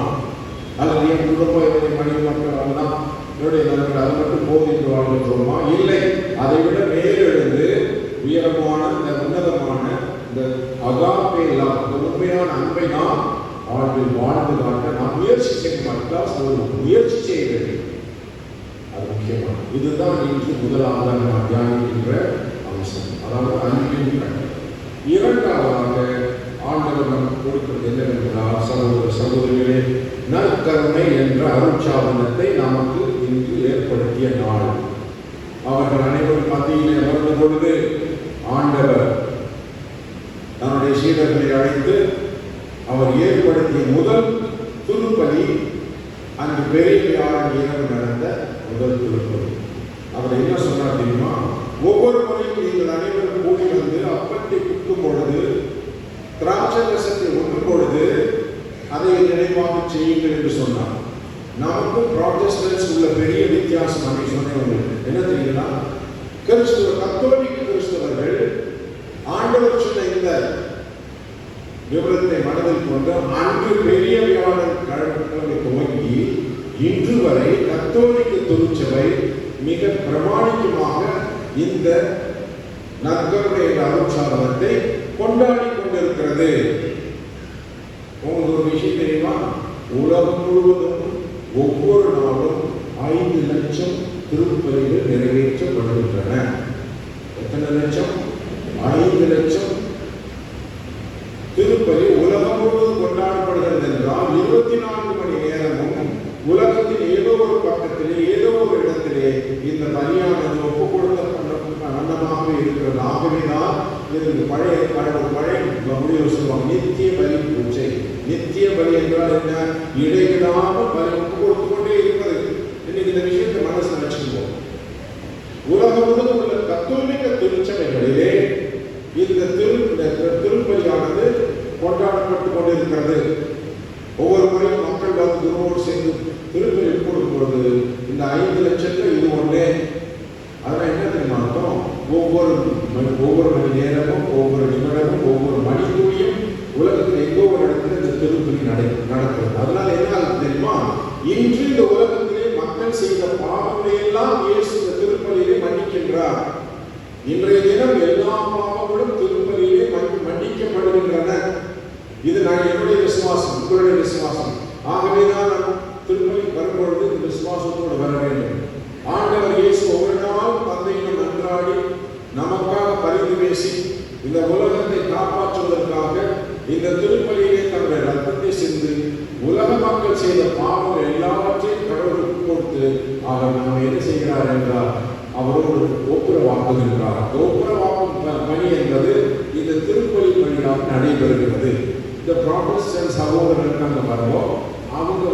Speaker 2: அல்லது என் குடும்பம், என்னுடைய மனைவி மக்கள் அவங்கதான் என்னுடைய நண்பர்கள், அதை மட்டும் போது என்று வாழ்ந்துக்கிறோமா? இல்லை, அதை விட மேலெழுந்து உயரமான இந்த உன்னதமான இந்த அகாப்பே லவ், இந்த உண்மையான அன்பை நாம் வாழ்வில் வாழ்ந்து காட்ட நாம் முயற்சி செய்ய மாட்டால் முயற்சி செய்ய வேண்டும். அது முக்கியமான. இதுதான் இன்று முதலாவது நாம் தியானிக்கின்ற அம்சம், அதாவது அன்பின் கட்டளை. இரண்டாவதாக ஆண்டவர் நமக்கு கொடுக்கிறது என்னவென்றால், சகோதர சகோதரிகளே, நற்கருணை என்ற அருட்சாதனத்தை நமக்கு இன்று ஏற்படுத்திய நாள். அவர்கள் அனைவரும் மத்தியிலே அமர்ந்த பொழுது ஆண்டவர் தன்னுடைய சீடர்களை அழைத்து அவர் ஏற்படுத்திய முதல் திருப்பலி அங்கு பெரியவியாழன் இரவு நடந்த முதல் திருப்பலி. அவர் என்ன சொன்னார் தெரியுமா? ஒவ்வொரு முறையும் நீங்கள் அனைவரும் கூடி வந்து அப்பத்தை குட்டும் பொழுது, திராட்சை ரசத்தை உண்ணும் பொழுது அதை நினைவாக செய்யுங்கள் என்று சொன்னார். நமக்கும் ப்ராட்டஸ்டன்ஸ் உள்ள பெரிய வித்தியாசம் அன்னைக்கு சொன்னவங்க என்ன தெரியுங்களா? கத்தோலிக்க கிறிஸ்தவர்கள் ஆண்டவர் சொன்ன இந்த விவரத்தை மனதில் கொண்டு அன்று பெரிய வியாழன் கிழமை துவங்கி இன்று வரை கத்தோலிக்க திருச்சபை மிக பிரமாணிக்கமாக இந்த நற்கருணை என்ற அருட்சாதனத்தை கொண்டாடி கொண்டிருக்கிறது. உங்களுக்கு ஒரு விஷயம் தெரியுமா? உலகம் முழுவதும் ஒவ்வொரு நாளும் 5 லட்சம் திருப்பலிகள் நிறைவேற்றப்படுகின்றன. எத்தனை லட்சம்? 5 லட்சம் திருப்பலி உலகம் முழுவதும் கொண்டாடப்படுகிறது என்றால் 24 மணி நேரமும் உலகத்தில் ஏதோ ஒரு நீங்க மனசுல வச்சுக்குவோம். உலகம் முழுவதும் உள்ள கத்தோலிக்க திருச்சபைகளிலே இந்த திருப்பலியானது கொண்டாடப்பட்டு கொண்டிருக்கிறது. ஒவ்வொரு முறையும் மக்கள் வந்து குருவோடு சேர்ந்து திருப்பலி கொடுக்கும் பொழுது இந்த 5 லட்சத்துல இது ஒன்றே. அதெல்லாம் என்ன தெரியுமா அர்த்தம்? ஒவ்வொரு மணி நேரமும், ஒவ்வொரு நிமிடமும், ஒவ்வொரு மணித்துளியும் உலகத்தில் எங்கோ ஒரு இடத்துல இந்த திருப்பலி நடக்கிறது. அதனால என்ன ஆகுது தெரியுமா? இன்று இந்த உலகத்திலே மக்கள் செய்த பாவங்களை எல்லாம் இயேசு இந்த திருப்பலியிலே மன்னிக்கின்றார். இன்றைய தினம் எல்லா பாவங்களும் திருப்பலியிலே மன்னிக்கப்படுகின்றன. இது நான் என்னுடைய விசுவாசம், உங்களுடைய விசுவாசம். ஆகவேதான் நாம் திருப்பலி வரும்பொழுது இந்த விசுவாசத்தோடு வர வேண்டும். ஆண்டவர் இயேசு ஒவ்வொரு நாளும் தந்தையிடம் மன்றாடி நமக்காக பரிந்து பேசி இந்த உலகத்தை காப்பாற்றுவதற்காக இந்த திருப்பலியிலே தன்னுடைய ரத்தத்தை சிந்து உலக மக்கள் செய்த பாவங்கள் எல்லாவற்றையும் கடவுளுக்கு கொடுத்து அவர் நாம் என்ன செய்கிறார் என்றால் அவரோடு ஒப்புரவாக்குகின்றார். ஒப்புரவாக்கும் பணி என்பது இந்த திருப்பலி பணியாக நடைபெறுகிறது. இந்த ப்ராட்டஸ்டன்ட் சகோதரர்கள் நாங்க வருவோம், அவங்க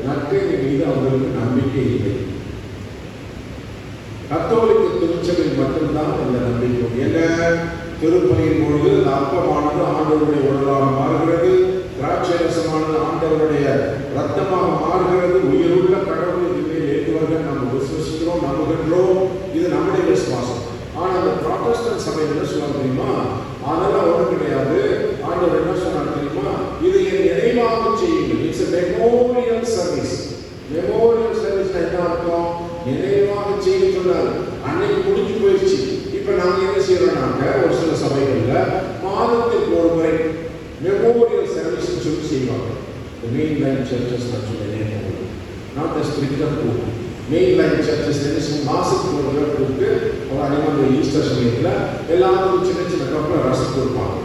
Speaker 2: நற்கை மீது அவர்களுக்கு நம்பிக்கை இல்லை. கத்தோலிக்க திருச்சபையில் மட்டும்தான் இந்த நம்பிக்கை. என்ன? திருப்பலியின் பொழுது அந்த அப்பமானது ஆண்டவருடைய உடலாக மாறுகிறது, திராட்சை ரசமானது ஆண்டவருடைய ரத்தமாக மாறுகிறது. உயிருள்ள கடவுள் இதில் ஏற்றுவர்கள் நாம் விசுவசிக்கிறோம், நம்புகின்றோம். இது நம்முடைய விசுவாசம். ஆனால் அந்த ப்ராட்டஸ்டன்ட் சபை என்ன சொல்ல தெரியுமா? அதெல்லாம் ஒன்றும் கிடையாது. ஆண்டவர் என்ன சொன்னார் தெரியுமா? இது என் நினைவாக செய்யுங்கள். It's a memorial service. Memorial service என்ன அர்த்தம்? நினைவாக செய்ய சொன்னார். அன்னைக்கு முடிஞ்சு போயிடுச்சு. இப்ப நாங்க என்ன செய்யறோம்னாக்க ஒரு சில சபைகள்ல மாதத்துக்கு ஒரு முறை மெமோரியல் சர்வீஸ் சொல்லி செய்வாங்க. The mainline churches not the stricter group. Mainline churches மாசத்துக்கு ஒரு முறை கூப்பிட்டு ஒரு அனிமல் ஈஸ்டர் சமயத்துல எல்லாரும் சின்ன சின்ன கப்பல ரசம் கொடுப்பாங்க.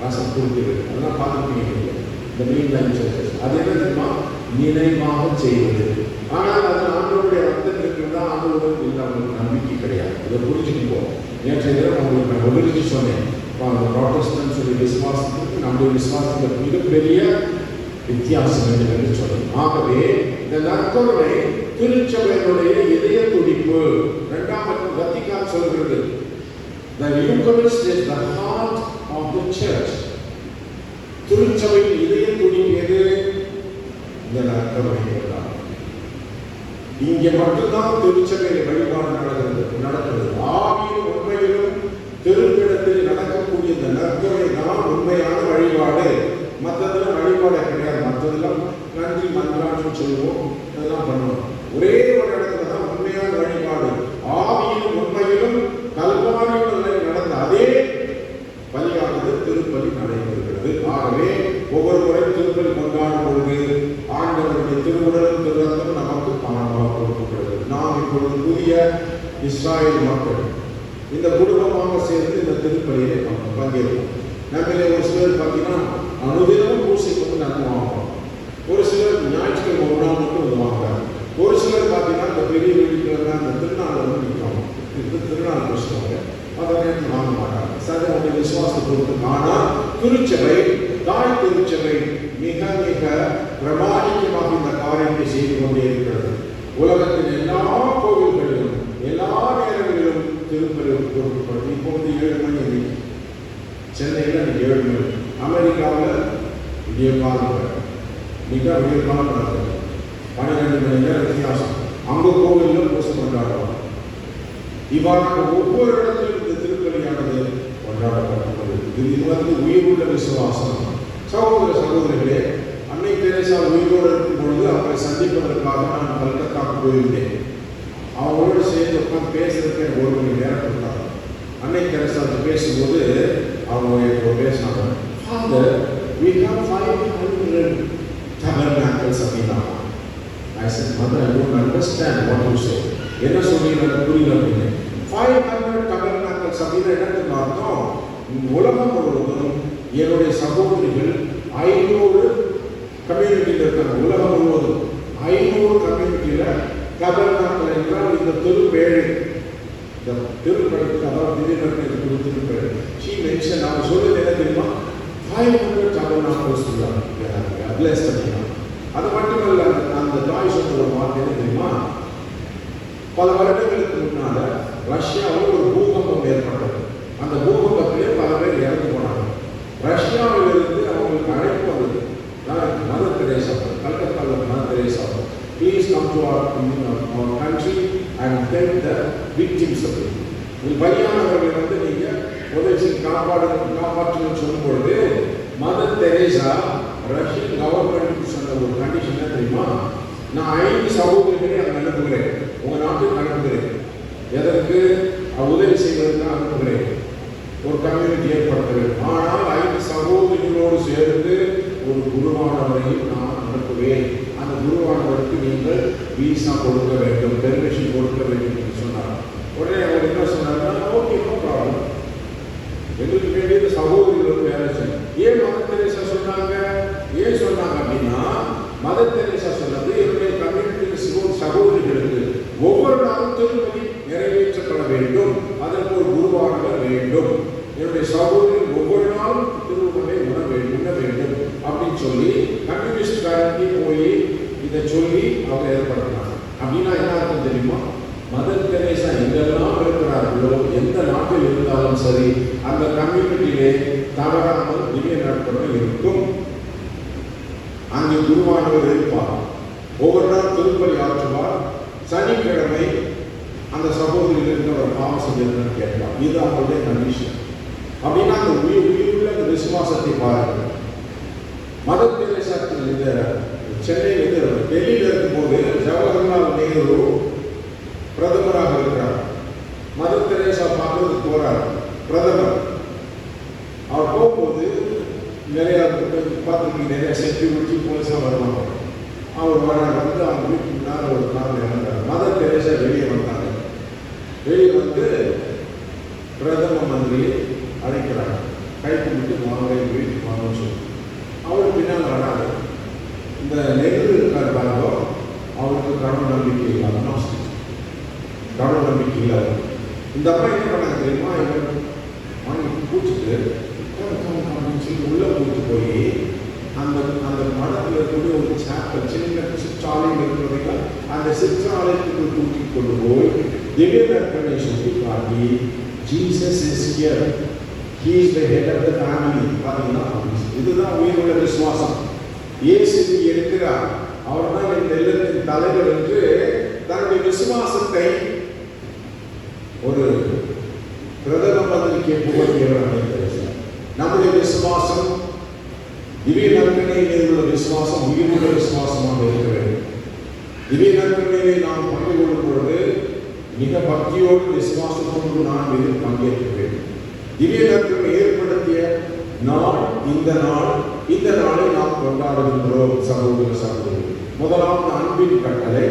Speaker 2: ரசம் கொடுக்கிறது அதெல்லாம் பார்த்துருப்பீங்க. The mainline churches அது என்ன தெரியுமா? நினைவாக செய்வது. ஆனால் அது ஆண்டவருடைய ரத்தத்திற்கு தான் ஆண்டவருக்கு இல்லாமல் நம்பிக்கை கிடையாது. இதை புரிஞ்சுக்குவோம். நேற்றைய தினம் உங்களுக்கு நான் விவரிச்சு சொன்னேன். ப்ராட்டஸ்டன்ட் சொல்லி விசுவாசத்துக்கு நம்முடைய விசுவாசத்துக்கு மிகப்பெரிய வித்தியாசம் என்று சொல்லணும். ஆகவே இந்த நற்கருணை திருச்சபையினுடைய இதய துடிப்பு. 2ஆம் வத்திக்கான் சொல்கிறது, The Eucharist is the heart of the church. திருச்சபையின் இதய துடிப்பு எது? இந்த நற்கருணை தான். இங்கே மட்டும்தான் திருச்சபையில் வழிபாடு நடக்கிறது. ஆவியும் உண்மையிலும் திருப்பிடத்தில் நடக்கக்கூடிய இந்த நற்கருணை தான் உண்மையான வழிபாடு. மற்றதெல்லாம் வழிபாடு கிடையாது. மற்றதெல்லாம் நன்றி மன்றான்னு சொல்லுவோம், அதெல்லாம் பண்ணுவோம். ஒரே ஒரு இடத்துல தான் உண்மையான வழிபாடு. ஆவியும் உண்மையிலும் கல்வாரியில் நடந்த அதே பலியானது திருப்பலி நடைபெறுகிறது. ஆகவே ஒவ்வொரு முறை திருப்பலி கொண்டாடும் பொழுது ஆண்டவருடைய திருவுடலும் திருரத்தம் நமக்கு பணமாக கொடுக்கப்படுகிறது. நாம் இப்பொழுது புதிய இஸ்ராயல் மக்கள் இந்த குடும்பமாக சேர்ந்து இந்த திருப்பலியை பங்கேற்போம். நம்மளே ஒரு சிலர் பார்த்தீங்கன்னா அனுதினமும் பூசைக்கு நம்ம வாங்குவோம். ஒரு சிலர் ஞாயிற்றுக்கிழமை ஒரு நாள் மட்டும் வருவாங்க. ஒரு சிலர் பார்த்தீங்கன்னா இந்த பெரிய வீட்டுல அந்த திருநாள் நிற்கிறோம். திருநாள் பேசுவாங்க, அதை நேரத்தில் வாங்க மாட்டாங்க. சரி, அவங்க விசுவாசத்தை பொறுத்து. ஆனால் திருச்சபை, தாய் திருச்சபை மிக மிக பிரமாணிக்கமாக இந்த காரியத்தை செய்து கொண்டே இருக்கிறது. உலகத்தின் எல்லா கோவில்களிலும் எல்லா நேரங்களிலும் திருப்பலி கொடுக்கப்படும். இப்போது 7 மணி, சென்னையில் 7 மணி, அமெரிக்காவில் விடியற்காலம் மிக விடியற்காலம் நடக்குது. 12 மணி நேரம் வித்தியாசம். அங்கு கோவிலில் பூசை கொண்டாடுவாங்க. இவ்வாறு ஒவ்வொரு இடத்திலும் இந்த திருப்பலியானது கொண்டாடப்பட்டுள்ளது. இது உயிருள்ள விசுவாசம். சகோதர சகோதரிகளே, அன்னை தெரேசா உயிரோடு இருக்கும் பொழுது அவரை சந்திப்பதற்காக நான் கல்கத்தாவுக்கு போயிருந்தேன். அவங்களோடு சேர்ந்து உட்காந்து பேசுறதுக்கு 1 மணி நேரம் கொடுத்தாங்க. அன்னை தெரேசா பேசும்போது அவங்க பேசினாங்க, Father, we have 500 tabernacles அப்படின்னா. I said, Mother, I don't understand what you say. என்ன சொல்றீங்க புரியல அப்படின்னு. 500 tabernacles அப்படின்னா என்ன அர்த்தம்? உலகம் முழுவதும் என்னுடைய சகோதரிகள் 500 கம்யூனிட்டியில் இருக்காங்க. உலகம் முழுவதும் 500 கம்யூனிட்டியில டபர்னாக்கல் என்றால் இந்த திருப்பேழை, இந்த திருப்படத்துக்கு அதாவது திடீர்னு திருப்பேழை ஷீ மென்ஷன். அவங்க சொல்றது என்ன தெரியுமா? 500 டபர்னாக்கல்ஸ் சொல்றாங்க. பிளஸ் பண்ணிக்கலாம். அது மட்டுமல்ல, அந்த தாய் சொல்ற வார்த்தை என்ன தெரியுமா? பல வருடங்களுக்கு முன்னால ரஷ்யாவில் ஒரு பூகம்பம் ஏற்பட்டது. அந்த பூகம்பத்திலே பல பேர் இறந்து போனாங்க. ரஷ்யாவிலிருந்து அவங்களுக்கு அழைப்பு வந்தது. மதர் தெரேசா, கல்கத்தாவில் mother Teresa, please come to our country and help the victims of it. இது பலியானவர்களை வந்து நீங்க உதவி காப்பாற்றுன்னு சொல்லும் பொழுது மதர் தெரேசா ரஷ்யன் கவர்மெண்ட் சொன்ன ஒரு கண்டிஷன் தெரியுமா? நான் 5 சகோதரிகளை அங்கே அனுப்புகிறேன், உங்க நாட்டுக்கு அனுப்புகிறேன். எதற்கு? உதவி செய்வதற்கு அனுப்புகிறேன், ஒரு கம்யூனிட்டி ஏற்படுத்த வேண்டும். ஆனால் 5 சகோதரிகளோடு சேர்ந்து ஒரு குருவானவரையும் நான் அனுப்புவேன். அந்த குருவானவருக்கு நீங்கள் வீசா கொடுக்க வேண்டும், பெர்மிஷன் கொடுக்க வேண்டும் என்று சொன்னார். உடனே அவர் என்ன சொன்னார்னா, ஓகே, நோ ப்ராப்ளம், எங்களுக்கு வேண்டியது சகோதரிகளுக்கு வேலை செய்யும். ஏன் மதர் தெரேசா சொன்னாங்க? ஏன் சொன்னாங்க அப்படின்னா, மதர் தெரேசா சொன்னது என்னுடைய கம்யூனிட்டி சகோதரிகளுக்கு ஒவ்வொரு நாளும் திருப்பதி நிறைவேற்றப்பட வேண்டும், அதற்கு ஒரு குருவானவர் வேண்டும், என்னுடைய சகோதரர்கள் ஒவ்வொரு நாளும் திருவுருவை உணர வேண்டும் அப்படின்னு சொல்லி கம்யூனிஸ்ட்காரங்க போய் இதை சொல்லி அவங்க ஏற்படுத்தினாங்க. அப்படின்னா என்ன அர்த்தம் தெரியுமா? மதர் தெரேசா எங்கெல்லாம் இருக்கிறார்களோ, எந்த நாட்டில் இருந்தாலும் சரி, அந்த கம்யூனிட்டியிலே தவறாமல் திவ்ய நாட்களும் இருக்கும். அங்கு குருவானவர் இருப்பார், ஒவ்வொரு நாள் திருப்பலி ஆற்றுவார். சனிக்கிழமை அந்த சகோதரிகளுக்கு அவர் பாவம் செஞ்சிருந்தான்னு கேட்பார். இது அவங்களுடைய கண்டிஷன். அப்படின்னா அந்த உயிருள்ள அந்த விசுவாசத்தை பாருங்கள். மதர் தெரேசா இந்த சென்னையில் டெல்லியில் இருக்கும்போது ஜவஹர்லால் நேரு பிரதமராக இருக்கிறார். மதர் தெரேசா பார்க்கறதுக்கு போறார் பிரதமர். அவர் போகும்போது நிறைய பார்த்துருக்கு, நிறைய செக்யூரிட்டி போலீஸாக வருவாங்க. அவர் வந்து அவங்க வீட்டுக்கு முன்னால் ஒரு காரில் இறந்தார். மதர் தெரேசா வெளியே வந்தாங்க. வெளியே வந்து பிரதம மந்திரி அழைக்கிறாங்க, கை கும்பிட்டு வாங்க வீட்டுக்கு வாங்கன்னு சொல்லி. அவர் பின்னால் வராது. இந்த நெருங்கு இருக்கார் பாருங்க, அவருக்கு கடவுள் நம்பிக்கை இல்லை, அக்னாஸ்டிக், கடவுள் நம்பிக்கை இல்லை. இந்த அம்மா என்ன பண்ணாங்க தெரியுமா? இவர் வாங்கி கூச்சிட்டு சொல்லி உள்ள கூட்டு போய் அந்த அந்த மடத்தில் இருக்கக்கூடிய ஒரு சாப்பல், சின்ன சிற்றாலயம் இருக்கிறதுக்கு அந்த சிற்றாலயத்துக்கு கூட்டி கொண்டு போய் திவ்ய நற்கனை சுற்றி காட்டி, Jesus is here, he is the head of the family. பாத்தீங்களா? இதுதான் உயிருள்ள விசுவாசம். இயேசு இருக்கிறார், அவர் தான் இந்த இல்லத்தின் தலைவர் என்று தன்னுடைய விசுவாசத்தை ஒரு பிரதம மந்திரிக்கு புகழ்கிறவர். நம்முடைய விசுவாசம் திவ்ய நற்கனை மீது உள்ள விசுவாசம் உயிருள்ள விசுவாசமாக இருக்க வேண்டும். திவ்ய நற்கனையை நாம் பங்கு கொள்ளும் பொழுது மிக பக்தியோடு விசுவாசத்தோடு நான் இதில் பங்கேற்க வேண்டும். திவ்ய நற்கனை ஏற்படுத்திய நாள் இந்த நாள். இந்த நாளை நாம் கொண்டாடுகின்றோம் சகோதர சகோதரி. முதலாவது அன்பின் கட்டளை,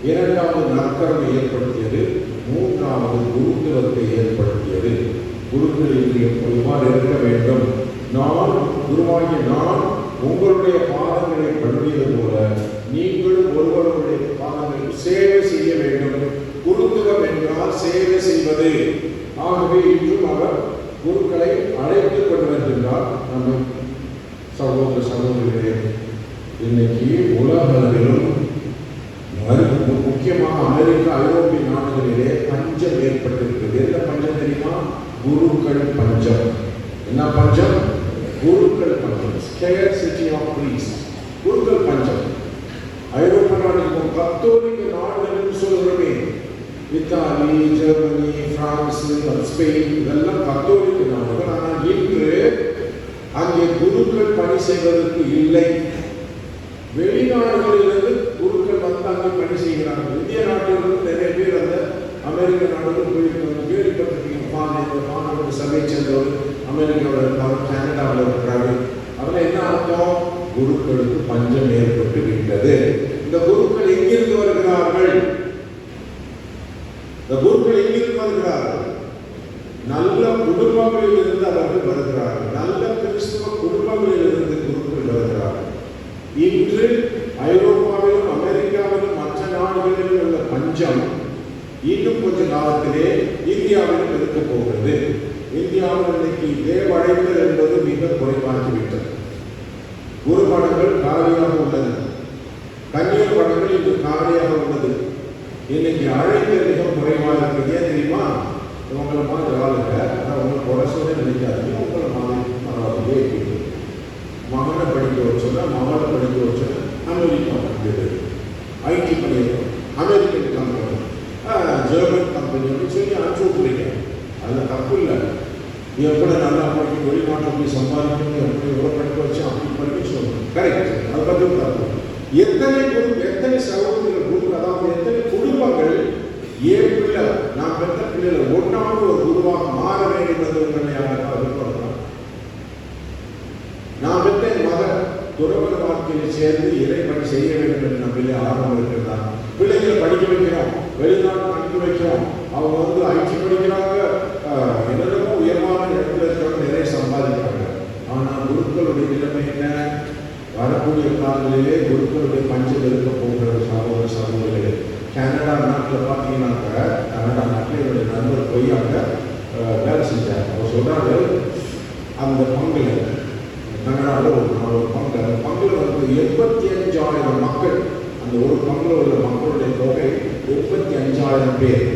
Speaker 2: இரண்டாவது நற்கருணை ஏற்படுத்தியது, மூன்றாவது குருத்துவத்தை ஏற்படுத்தியது. குருக்கள் இவ்வாறு இருக்க வேண்டும். நான் குருவாகிய நான் உங்களுடைய பாதங்களை கழுவியது போல நீங்களும் ஒருவருடைய பாதங்களில் சேவை செய்ய வேண்டும். குருத்துவம் என்றால் சேவை செய்வது. ஆகவே இன்றும் அவர் குருக்களை அழைத்துக் கொண்டு வருகின்றார். நம்ம சகோதர சகோதரிகளே, இன்னைக்கு உலக அளவிலும் முக்கியமாக அமெரிக்கா, ஐரோப்பிய நாடுகளிலே பஞ்சம் ஏற்பட்டிருக்கிறது. என்ன பஞ்சம் தெரியுமா? குருக்கள் பஞ்சம். என்ன பஞ்சம்? குருக்கள் பஞ்சம். Scarcity of priest. குருக்கள் பஞ்சம். ஐரோப்பிய நாடுகள், கத்தோலிக்க நாடுகள் சொல்கிறோமே, இத்தாலி, ஜெர்மனி, பிரான்ஸ், ஸ்பெயின், இதெல்லாம் கத்தோலிக்க நாடுகள். ஆனால் இன்று அங்கே குருக்கள் பணி செய்வதற்கு இல்லை. வெளிநாடுகளிலிருந்து குருக்கள் வந்து அங்கே பணி செய்கிறார்கள். இந்திய நாட்டிலிருந்து நிறைய பேர் அந்த அமெரிக்க நாடுகள் கேள்விப்பட்டிருக்கீங்க. மாணவர்கள் சபை சேர்ந்தவர் அமெரிக்காவில் இருக்காங்க, கனடாவில் இருக்கிறாரு. அதில் என்ன அர்த்தம்? குருக்களுக்கு பஞ்சம் ஏற்பட்டு விட்டது. இந்த குருக்கள் எங்கிருந்து வருகிறார்கள்? இந்த குருக்கள் எங்கிருந்து வருகிறார்கள்? நல்ல குடும்பங்களில் இருந்து அவர்கள் வருகிறார்கள். நல்ல கிறிஸ்துவ குடும்பங்களில் இருந்து குருக்கள் வருகிறார்கள். இன்று ஐரோப்பாவிலும் அமெரிக்காவிலும் மற்ற நாடுகளிலும் உள்ள பஞ்சம் இன்னும் கொஞ்ச காலத்திலே இந்தியாவிலும் இருக்க போகிறது. இந்தியாவில் இன்னைக்கு தேவடைகள் என்பது மிக குறைவாகிவிட்டது. குருமடங்கள் காலியாக உள்ளது. கன்னியர் மடங்கள் இன்று காலியாக உள்ளது. இன்னைக்கு அழைப்பு மிக குறைவாக இருக்கு. ஏன் தெரியுமா? உங்களை மாதிரி ஆளுங்க, ஆனால் உங்களை குறைசோட நினைக்காதீங்க. உங்களை மாதிரி பரவாயில்லையே இருக்குது. மகனை படிக்க வச்சோன்னா மகளை படிக்க வச்சோன்னா அமெரிக்கா வந்தது, ஐடி பண்ணியிருக்கோம், அமெரிக்கன் கம்பெனி, ஜெர்மன் கம்பெனி சொல்லி அனுப்பிச்சு விட்டுறீங்க. அதில் தப்பு இல்லை. நீ எப்படி நல்லா படிக்க வெளிநாட்டில் போய் சம்பாதிக்கணும், எப்படி எவ்வளோ படிக்க வச்சு அப்படி படிக்க சொல்லணும். கரெக்ட், அதை பற்றி தப்பு. எத்தனை சகோதரர்கள் குரு, அதாவது எத்தனை குடும்பங்கள் ஏன் பிள்ளை நான் பெற்ற பிள்ளைகளை ஒன்றாவது ஒரு குருவாக மாற வேண்டும் என்று விருப்பப்படுறான். நான் பெற்ற மகன் துறவர வாழ்க்கையில் சேர்ந்து இறைப்பணி செய்ய வேண்டும் என்று நம்ம பிள்ளை ஆர்வம் இருக்கிறார். பிள்ளைகளை படிக்க வைக்கிறோம், வெளிநாட்டு படிக்க வைக்கிறோம். அவங்க ஐடி படிக்கிறாங்க, என்னென்னமோ உயர்வான இடத்துல இருக்கிறவங்க நிறைய சம்பாதிக்கிறாங்க. ஆனால் குருக்களுடைய நிலைமை என்ன? வரக்கூடிய காலங்களிலே குருக்களுடைய பஞ்சம் இருக்க போகிற சகோதர சகோதரிகளே. கனடா நாட்டில் பார்த்தீங்கன்னாக்க, கனடா நாட்டில் என்னுடைய நண்பர் போய் அங்கே வேலை செஞ்சார். அவர் சொல்கிறாரு, அந்த பங்கில் கனடாவில் ஒரு பங்கு, அந்த பங்கில் 85,000 மக்கள். அந்த ஒரு பங்கில் உள்ள மக்களுடைய தொகை 85,000 பேர்.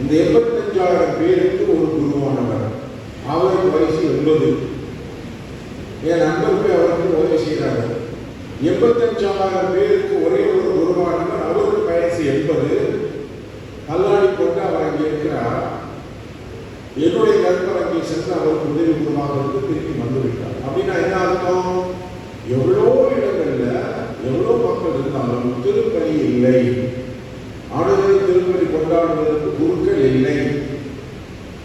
Speaker 2: இந்த 85,000 பேருக்கு ஒரு குருவானவர். அவருக்கு வயசு 80. என் நண்பர் போய் அவருக்கு உதவி செய்கிறார். 85,000 பேருக்கு ஒரே ஒரு குருவானவர். அவருக்கு வயசு 80. கல்லாடி கொண்டு அவர் அங்கே இருக்கிறார். என்னுடைய நண்பர் அங்கே சென்று அவருக்கு உதவி குருவாக திருப்பி வந்துவிட்டார். அப்படின்னா என்ன அர்த்தம்? எவ்வளோ இடங்கள்ல எவ்வளோ மக்கள் இருந்தாலும் திருப்பணி இல்லை, ஆண்டுகளை திருப்பணி கொண்டாடுவதற்கு குருக்கள் இல்லை.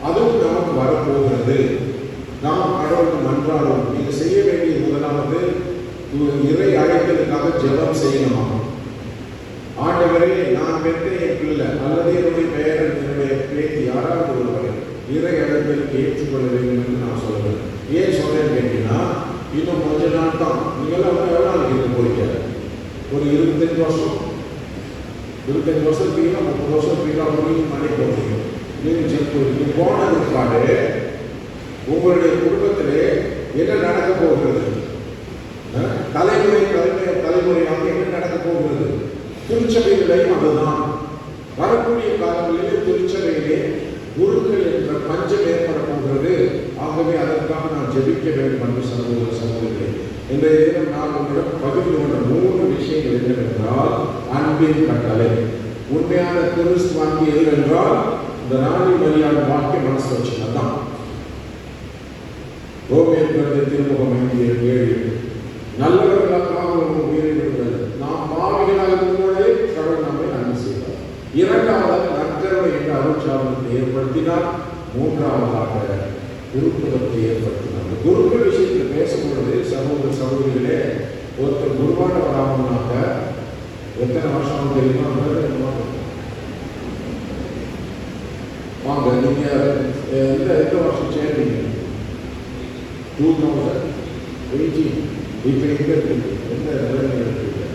Speaker 2: அதுவும் நமக்கு வரப்போகிறது. நாம் கடவுளுக்கு மன்றாடுவோம். நீங்க செய்ய வேண்டியது முதலாவது இறை அழைத்தலுக்காக ஜெபம் செய்யணுமா? ஆண்டவரே, நான் பெற்ற என் பிள்ளை அல்லது என்னுடைய பெயர் என்னுடைய பேத்தி யாராவது ஒருவரை இறை அழைத்தலுக்கு ஏற்றுக்கொள்ள வேண்டும் என்று நான் சொல்லுவேன். ஏன் சொல்றேன்னு கேட்டீங்கன்னா, இன்னும் கொஞ்ச நாள் தான். நீங்களாம் எவ்வளோ நாளைக்கு இருக்க போறீங்க? ஒரு 25 வருஷம், 25 வருஷம் இருப்பீங்கன்னா 30 வருஷம் இருப்பீங்களா? உங்களுக்கு மனை போகிறீங்க. நீங்கள் போன இருக்காடு உங்களுடைய குடும்பத்திலே என்ன நடக்க போகிறது? தலைமுறையாக என்ன நடக்க போகிறது? திருச்சபைகளையும் அதுதான். வரக்கூடிய காலங்களிலே திருச்சபையிலே குருக்கள் என்ற பஞ்சம் ஏற்பட போகிறது. ஆகவே அதற்காக நான் ஜெபிக்க வேண்டும் என்று சகோதர சகோதரிகளே. இன்றைய தினம் நான் உங்களிடம் பகிர்ந்து கொண்ட 3 விஷயங்கள் என்னவென்றால், அன்பின் கட்டளை. உண்மையான கிறிஸ்துவாங்கி எது என்றால், இந்த ராணி மரியாதை வாக்கிய மனசு வச்சுதான். ரோமியர் திருமுகம் 5:7 நல்லவர்களுக்காக உயிரிழந்தது, நாம் பாவிகளாக இருக்கும்போதே கடவுள் நம்மை நன்மை செய்தார். 2வது நற்கருணை என்ற அருட்சாதனத்தை ஏற்படுத்தினார். 3வதாக குருத்துவத்தை ஏற்படுத்தினார். குருக்கள் விஷயத்தில் பேசும்பொழுது சகோதர சகோதரிகளே, ஒருத்தர் குருவானவராகனாக்க எத்தனை வருஷம் தெரியுமா? வாங்க, நீங்க எந்த வருஷம் சேர்ந்தீங்க? 2018. இப்போ எங்க இருக்கு? எந்த நிலைமையில் இருக்கு?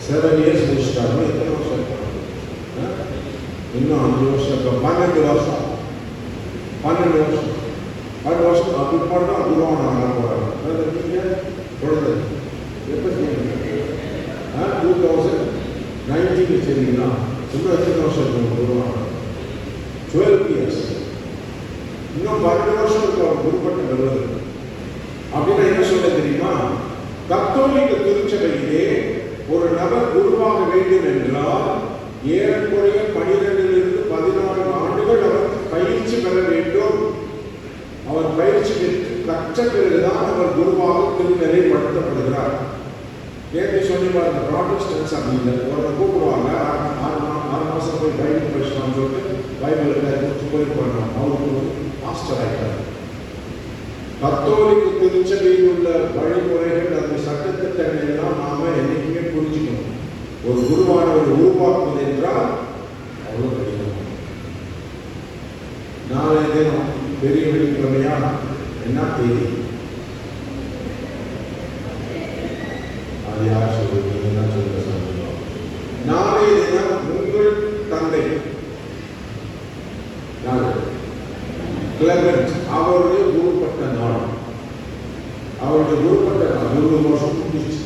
Speaker 2: 7 years முடிச்சுட்டாங்க. எத்தனை வருஷம் இருக்காங்க? இன்னும் 5 வருஷம் இருக்கா? 12 வருஷம். 12 வருஷம் அப்படி பண்ணா குருவான ஆக போறாங்க. நீங்க குழந்தை எப்ப செய்யுங்க? 2019 சரிங்களா? இன்னும் எத்தனை வருஷம் இருக்கு குருவான? 12 years. இன்னும் 12 வருஷம் இருக்கு அவர் குருப்பட்ட வருவது. அப்படின்னா என்ன சொல்ல தெரியுமா? கத்தோலிக்க திருச்சபையிலே ஒரு நபர் குருவாக வேண்டும் என்றால் ஏறக்குறைய 12 to 14 ஆண்டுகள் அவர் பயிற்சி பெற வேண்டும். அவர் பயிற்சி பெற்று கற்ற பிறகுதான் அவர் குருவாக திருநிலைப்படுத்தப்படுகிறார். ஏற்கனவே சொல்லி பாருங்க, ப்ராட்டஸ்டன்ஸ் அப்படின்னு ஒரு கூப்பிடுவாங்க. 6 மாசம் போய் பைபிள் படிச்சுட்டான்னு சொல்லிட்டு பைபிள் போய் போடுறாங்க. அவருக்கு மாஸ்டர் ஆகிட்டார். கத்தோலிக்க திருச்சபையில் உள்ள வழிமுறைகள், அந்த சட்டத்திட்டங்கள் எல்லாம் நாம என்னைக்குமே புரிஞ்சுக்கணும். ஒரு குருவானவர் உருவாக்குவது என்றால் அவ்வளவு கடினம். நாளைய தினம் பெரிய வெள்ளிக்கிழமையா? என்ன தேதி? அது யார் சொல்லுங்க? என்ன சொல்லுங்க? நாளைய தினம் உங்கள் தந்தை கிளமெண்ட் அவருடைய குருப்பட்ட நாள். அவருடைய குருப்பட்ட நாள் 20 வருஷம் முடிஞ்சிச்சு.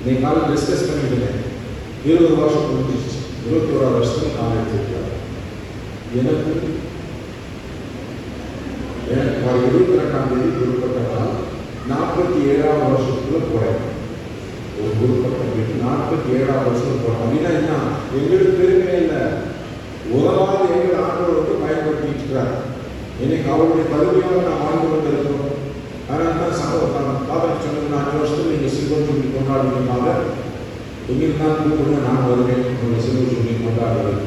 Speaker 2: நீ காலையில் டிஸ்கஸ் பண்ணிட்டு 20 வருஷம் முடிஞ்சிச்சு. 21 வருஷத்துல கால் எடுத்துருக்காரு. எனக்கு 22ஆம் தேதி குருப்பட்டா 47ஆம் வருஷத்துல போறேன். ஒரு குருப்பட்டம் வீட்டு 47ஆம் வருஷத்துல போறேன். அப்படின்னா என்ன, எங்களுக்கு பெருமை இல்லை, உறவாக எங்கள் ஆண்டவர் வந்து பயன்படுத்திட்டு இருக்கிறார். எனக்கு அவருடைய கருவியாக நான் வாழ்ந்து கொண்டிருக்கிறோம். அதனால தான் சம்பவம் காதல் சொன்னது, 4 வருஷத்துல நீங்கள் சில்வர் ஜூப்ளி கொண்டாடுவீங்கனால எங்களுக்கு தான் கூப்பிடுங்க, நான் வருவேன் உங்களுடைய சில்வர் ஜூப்ளி கொண்டாடுவேன்.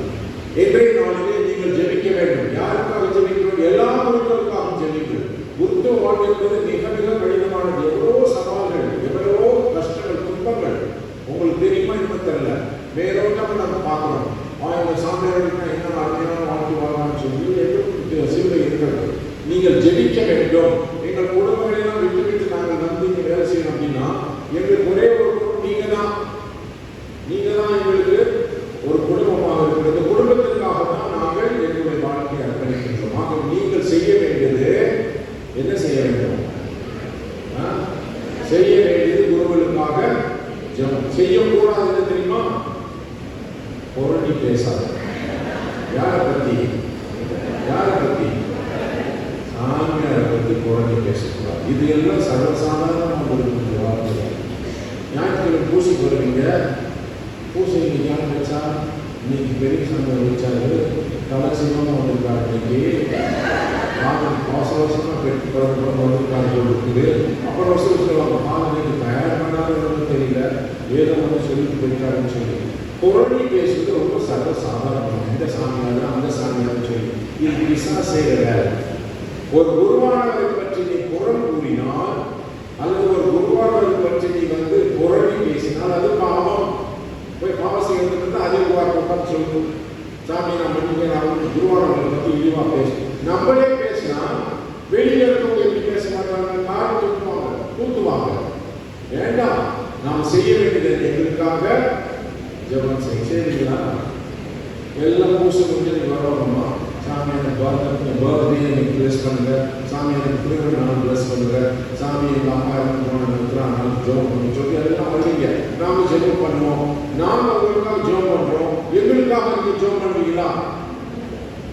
Speaker 2: இன்றைய நாளிலே நீங்கள் ஜெபிக்க வேண்டும். யாருக்காக ஜெபிக்கிறோம்? எல்லா பொருட்களுக்காக ஜெபிக்கிறோம். புத்த வாழ்வு என்பது மிக மிக கடினமானது. எவ்வளவோ சவால்கள், எவ்வளவோ கஷ்டங்கள், துன்பங்கள். உங்களுக்கு தெரியுமா? இன்னும் தெரியல. வேறொன்றாக நம்ம பார்க்கிறோம். அவங்க சாமியார்களுக்கு என்ன அருமையான வாழ்க்கை வாழலாம்னு சொல்லி சிலுவை இருக்கிறது. நீங்கள் ஜெபிக்க வேண்டும். எங்கள் குடும்பங்களெல்லாம் விட்டு விட்டு நாங்கள் வந்து இங்கே வேலை செய்யணும் அப்படின்னா எங்களுக்கு ஒரே ஒரு குடும்பம் நீங்க தான். எங்களுக்கு ஒரு குடும்பமாக இருக்கிறது. இந்த குடும்பத்திற்காக தான் நாங்கள் எங்களுடைய வாழ்க்கையை அர்ப்பணிக்கின்றோம். ஆக நீங்கள் செய்ய வேண்டியது என்ன செய்ய வேண்டும்? செய்ய வேண்டியது குருக்களுக்காக ஜெபம். செய்யக்கூடாது தெரியுமா? புரணி பேசாத. யாரை பத்தி? சாமியாரை பத்தி புரணி பேசக்கூடாது. இது எல்லாம் சர்வசாதாரணமாக இருக்கிற வார்த்தை. ஞாயிற்றுக்கிழமை பூசைக்கு வருவீங்க. பூசைக்கு ஞானம் வச்சா இன்னைக்கு பெரிய சங்கம் வச்சாரு, கலசியமாக வந்திருக்காரு. இன்னைக்கு அவசரமாக பெற்று வந்திருக்காரு இருக்குது. அப்புறம் சொல்லுவாங்க, பாதனைக்கு தயார் பண்ணாத தெரியல, ஏதோ ஒன்று சொல்லிட்டு போயிருக்காருன்னு சொல்லி புரணி பேசுவது ரொம்ப சர்வசாதாரணம். இந்த சாமியார் அந்த சாமியார் சொல்லி இது பிசாசே வேலை. ஒரு குருவானவரை பற்றி நீ புறம் கூறினால் அல்லது ஒரு குருவானவரை பற்றி நீ புரணி பேசினால் அது பாவம். போய் பாவம் செய்யறது அதே வார்த்தை சொல்லணும். சாமி நான் மன்னிக்கிறேன், குருவானவரை பற்றி இழிவா பேசணும். நம்மளே பேசினா வெளியே இருக்கவங்க எப்படி பேச மாட்டாங்க? காரணம் தூத்துவாங்க. வேண்டாம். நாம் செய்ய வேண்டியது எங்களுக்காக ஜெபம் செய்வீங்களா? எல்லாம் பூசை முடிஞ்சு வரணுமா? சாமி எனக்கு பர்த்டே எனக்கு பிளஸ் பண்ணுங்க, சாமி எனக்கு பிறகு நாள் பிளஸ் பண்ணுங்க, சாமி எங்கள் அம்மா எனக்கு போன நாள் ஜெபம் பண்ணி சொல்லி அதெல்லாம் வருவீங்க. நாம ஜெபம் பண்ணுவோம். நாம் அவங்களுக்காக ஜெபம் பண்றோம். எங்களுக்காக நீங்க ஜெபம் பண்ணுவீங்களா?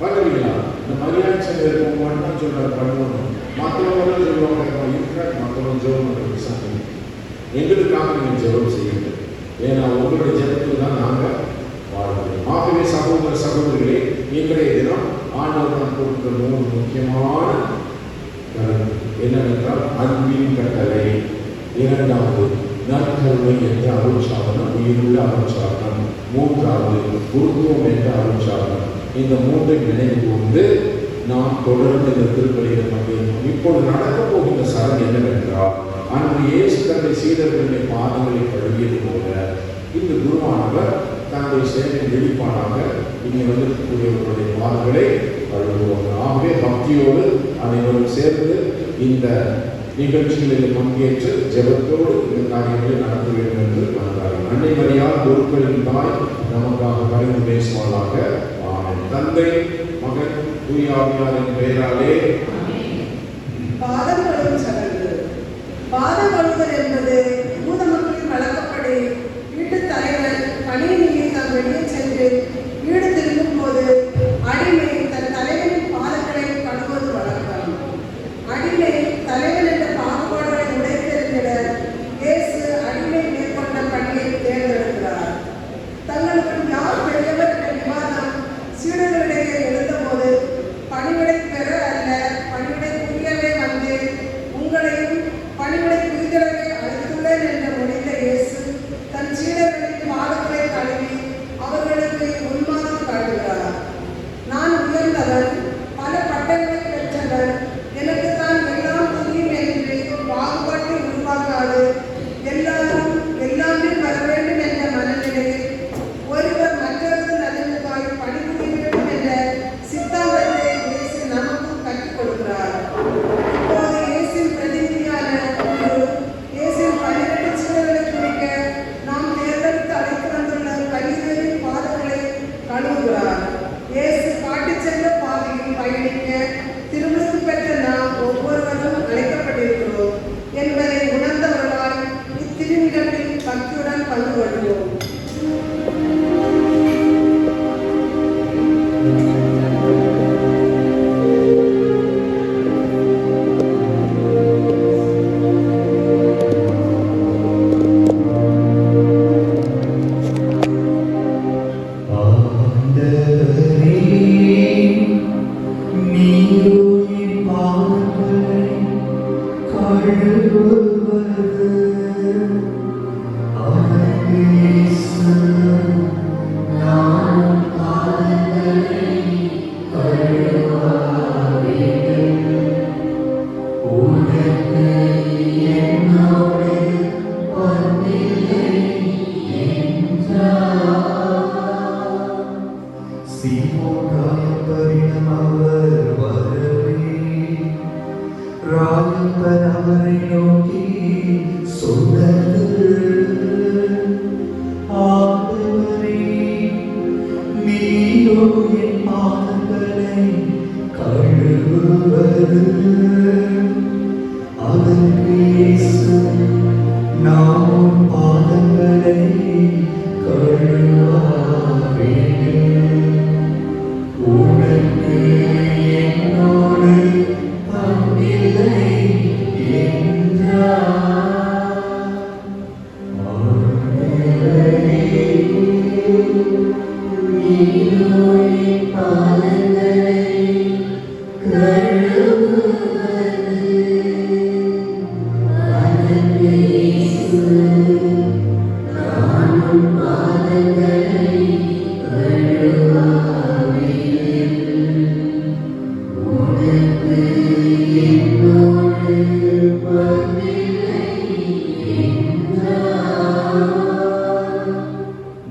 Speaker 2: பண்ணுவீங்களா? இந்த மரியாதை செஞ்சு மட்டும் சொல்றாரு பண்ணுவோம். மற்றவங்க சொல்லுவாங்க இருக்கிற மற்றவங்க ஜெபம் பண்றது சாமி. எங்களுக்காக நீங்க ஜெபம் செய்யுங்க. ஏன்னா உங்களுடைய ஜெபத்தில் தான் நாங்கள் வாழ்கிறோம். ஆகவே சகோதர சகோதரிகளே, இன்றைய தினம் ஆண்டவர் நான் கொடுக்கிற 3 முக்கியமான என்னவென்றால் அன்பின் கட்டளை, 2வது நற்கருணை என்ற அருட்சாதனம், உயிருள்ள அருட்சாதனம், 3வது குருத்துவம் என்ற அருட்சாதனம். இந்த 3ஐ நினைவு கூர்ந்து நாம் தொடர்ந்து இந்த திருப்பலிகள் பங்கேற்கும். இப்போது நடக்க போகின்ற சரண் என்னவென்றால், அன்று இயேசு தன்னுடைய சீடர்களுடைய பாதங்களை கழுவியது போல இந்த குருவானவர் தன்னுடைய செயலின் வெளிப்பாடாக இங்கே வந்திருக்கக்கூடியவர்களுடைய பாதங்களை கழுவுவாங்க. ஆகவே பக்தியோடு அனைவரும் சேர்ந்து இந்த நிகழ்ச்சிகளில் பங்கேற்று ஜெபத்தோடு இந்த காரியங்களை நடத்த வேண்டும் என்று வந்தார்கள். அன்னை மரியாள் குருக்களின் தாய் நமக்காக பரிந்து பேசுவாளாக. ஆமென். தந்தை, மகன், தூய ஆவியாரின் பெயராலே.
Speaker 7: பாதம் கழுவும் சடங்கு. பாதம் கழுவுதல் என்பது யூத மக்களின் வழக்கப்படி வீட்டு தலைவர் பணி நிமித்தம் வெளியே சென்று வீடு திரும்பும் போது அடிமை தன் தலைவனின் பாதங்களை கழுவுவது வழக்கம். அடிமை தலைவன் என்ற பாகுபாடுகளை உடைத்தெறிந்திட இயேசு அடிமை மேற்கொண்ட பணியை தேர்ந்தெடுக்கிறார். தங்களுக்குள் யார் பெரியவர் என்ற விவாதம் சீடர்களிடையே எழுந்தபோது பணிவிடை பெற அல்ல, பணிவிடை புரியவே வந்து உங்களையும் பணிவிடை புரிதலவே அழைத்துள்ளே
Speaker 4: ஆண்டவரே, நீரின் பாவங்களை கழுவுவது அதற்கு இயேசு நான் பாவங்களை கழுவ வேண்டும். உனக்கு என்னோடு பங்கில்லை என்றார். சீமோன் ராயப்பரிடம் அவர் வரவே, ராயப்பர் அவரை நோக்கி சொன்னது, ஆண்டவரே, நீரோ என் பாதங்களை கழுவுவது அதற்கு இயேசு நான் உன் பாதங்களை கழுவ வேண்டும். உனக்கு என்னோடு பங்கில்லை என்றார். ஆண்டவரே, நீரோ என் பாதங்களை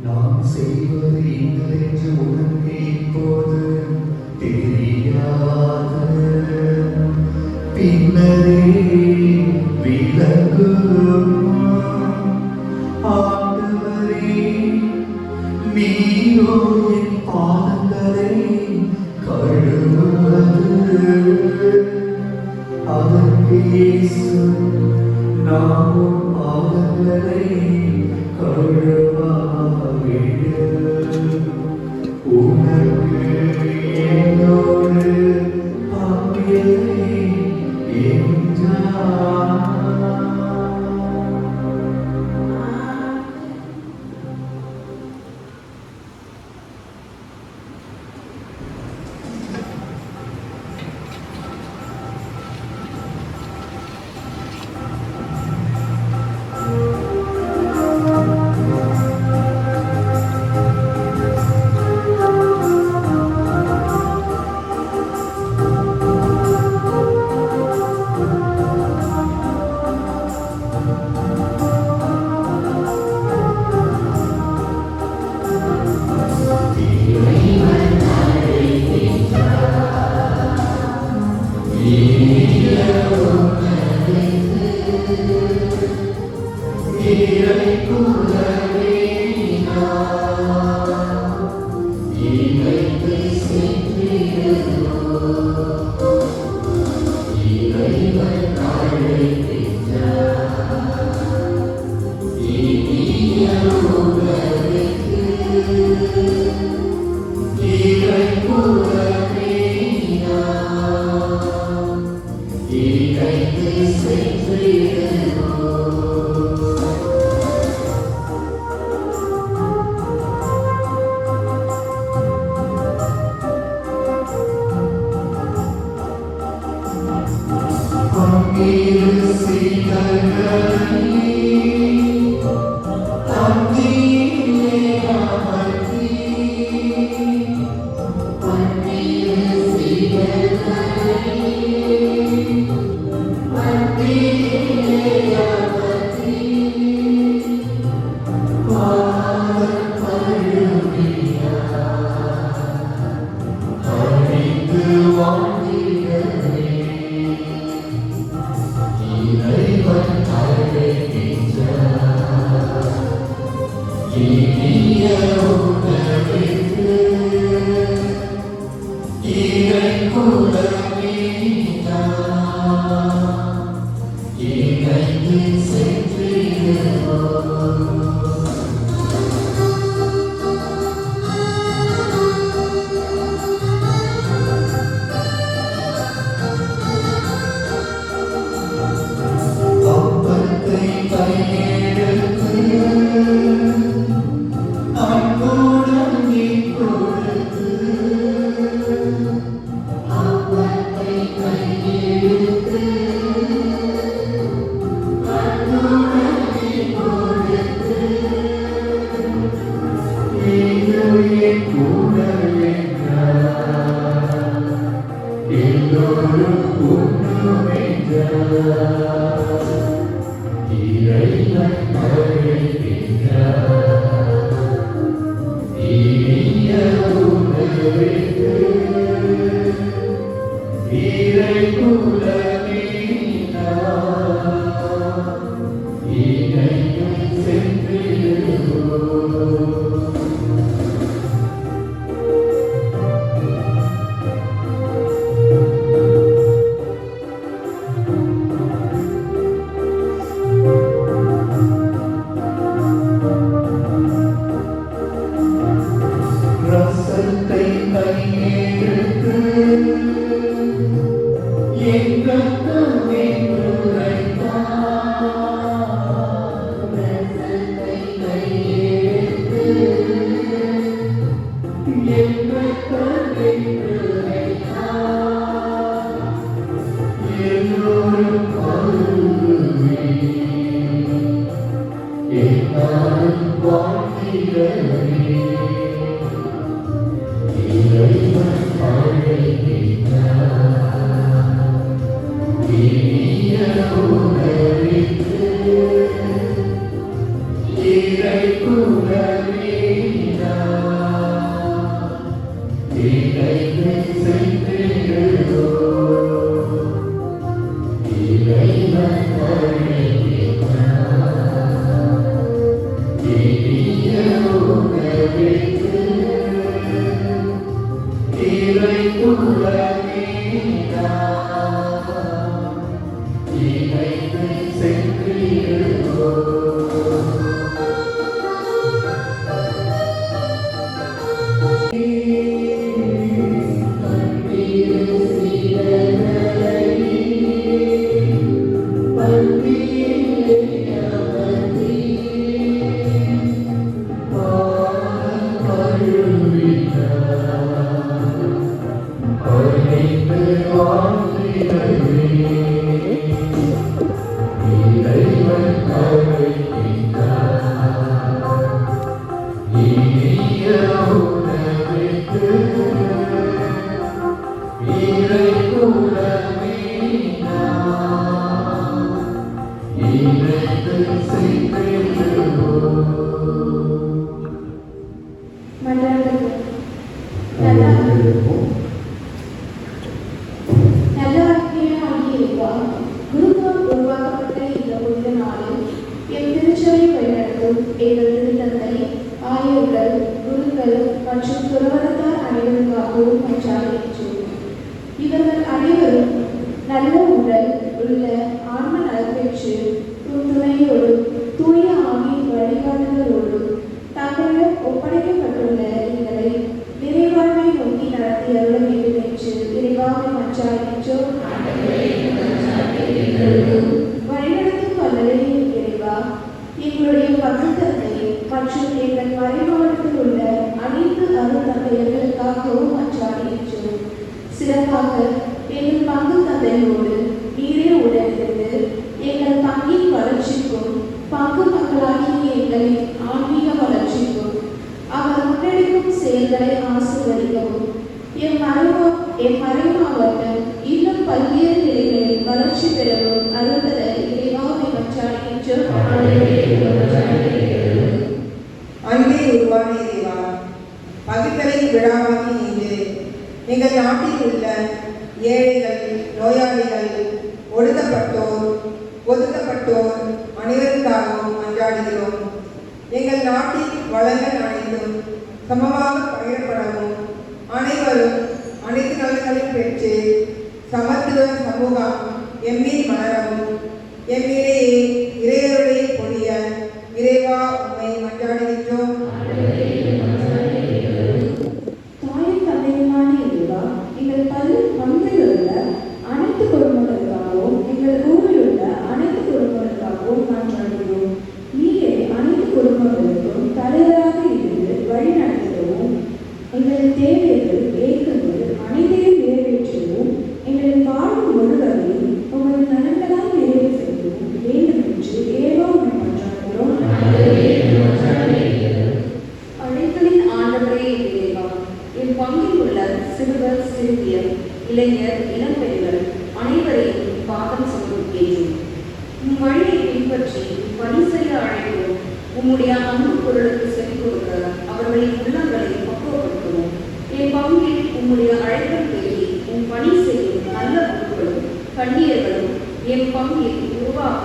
Speaker 4: நாம் செய்வது இன்னதென்று உனக்கு இப்போது தெரியாது, பின்னரே விளங்கும். ஆண்டவரே, நீரோ என் பாதங்களை கழுவுவது அதற்கு இயேசு நான் உன் பாதங்களை கழுவ வேண்டும். உனக்கு என்னோடு பங்கில்லை என்றார். அன்புடன் நீ கொடு
Speaker 3: சிறுவர் சிறுமியர்
Speaker 8: இளைஞர், இளம்பெண்கள் அனைவரையும் பாதம் சமர்ப்பிக்கின்றோம். உம் வழியை பின்பற்றி பணி செய்ய அழைப்போம். உம்முடைய அன்பு பொருளுக்கு செவி கொடுக்க அவர்களின் உள்ளங்களை பக்குவப்படுத்துவோம். என் பங்கில் உம்முடைய அழைப்பை பெருகி உம் பணி செய்யும் நல்ல குருக்களும் கண்ணியர்களும் என் பங்கில் உருவாக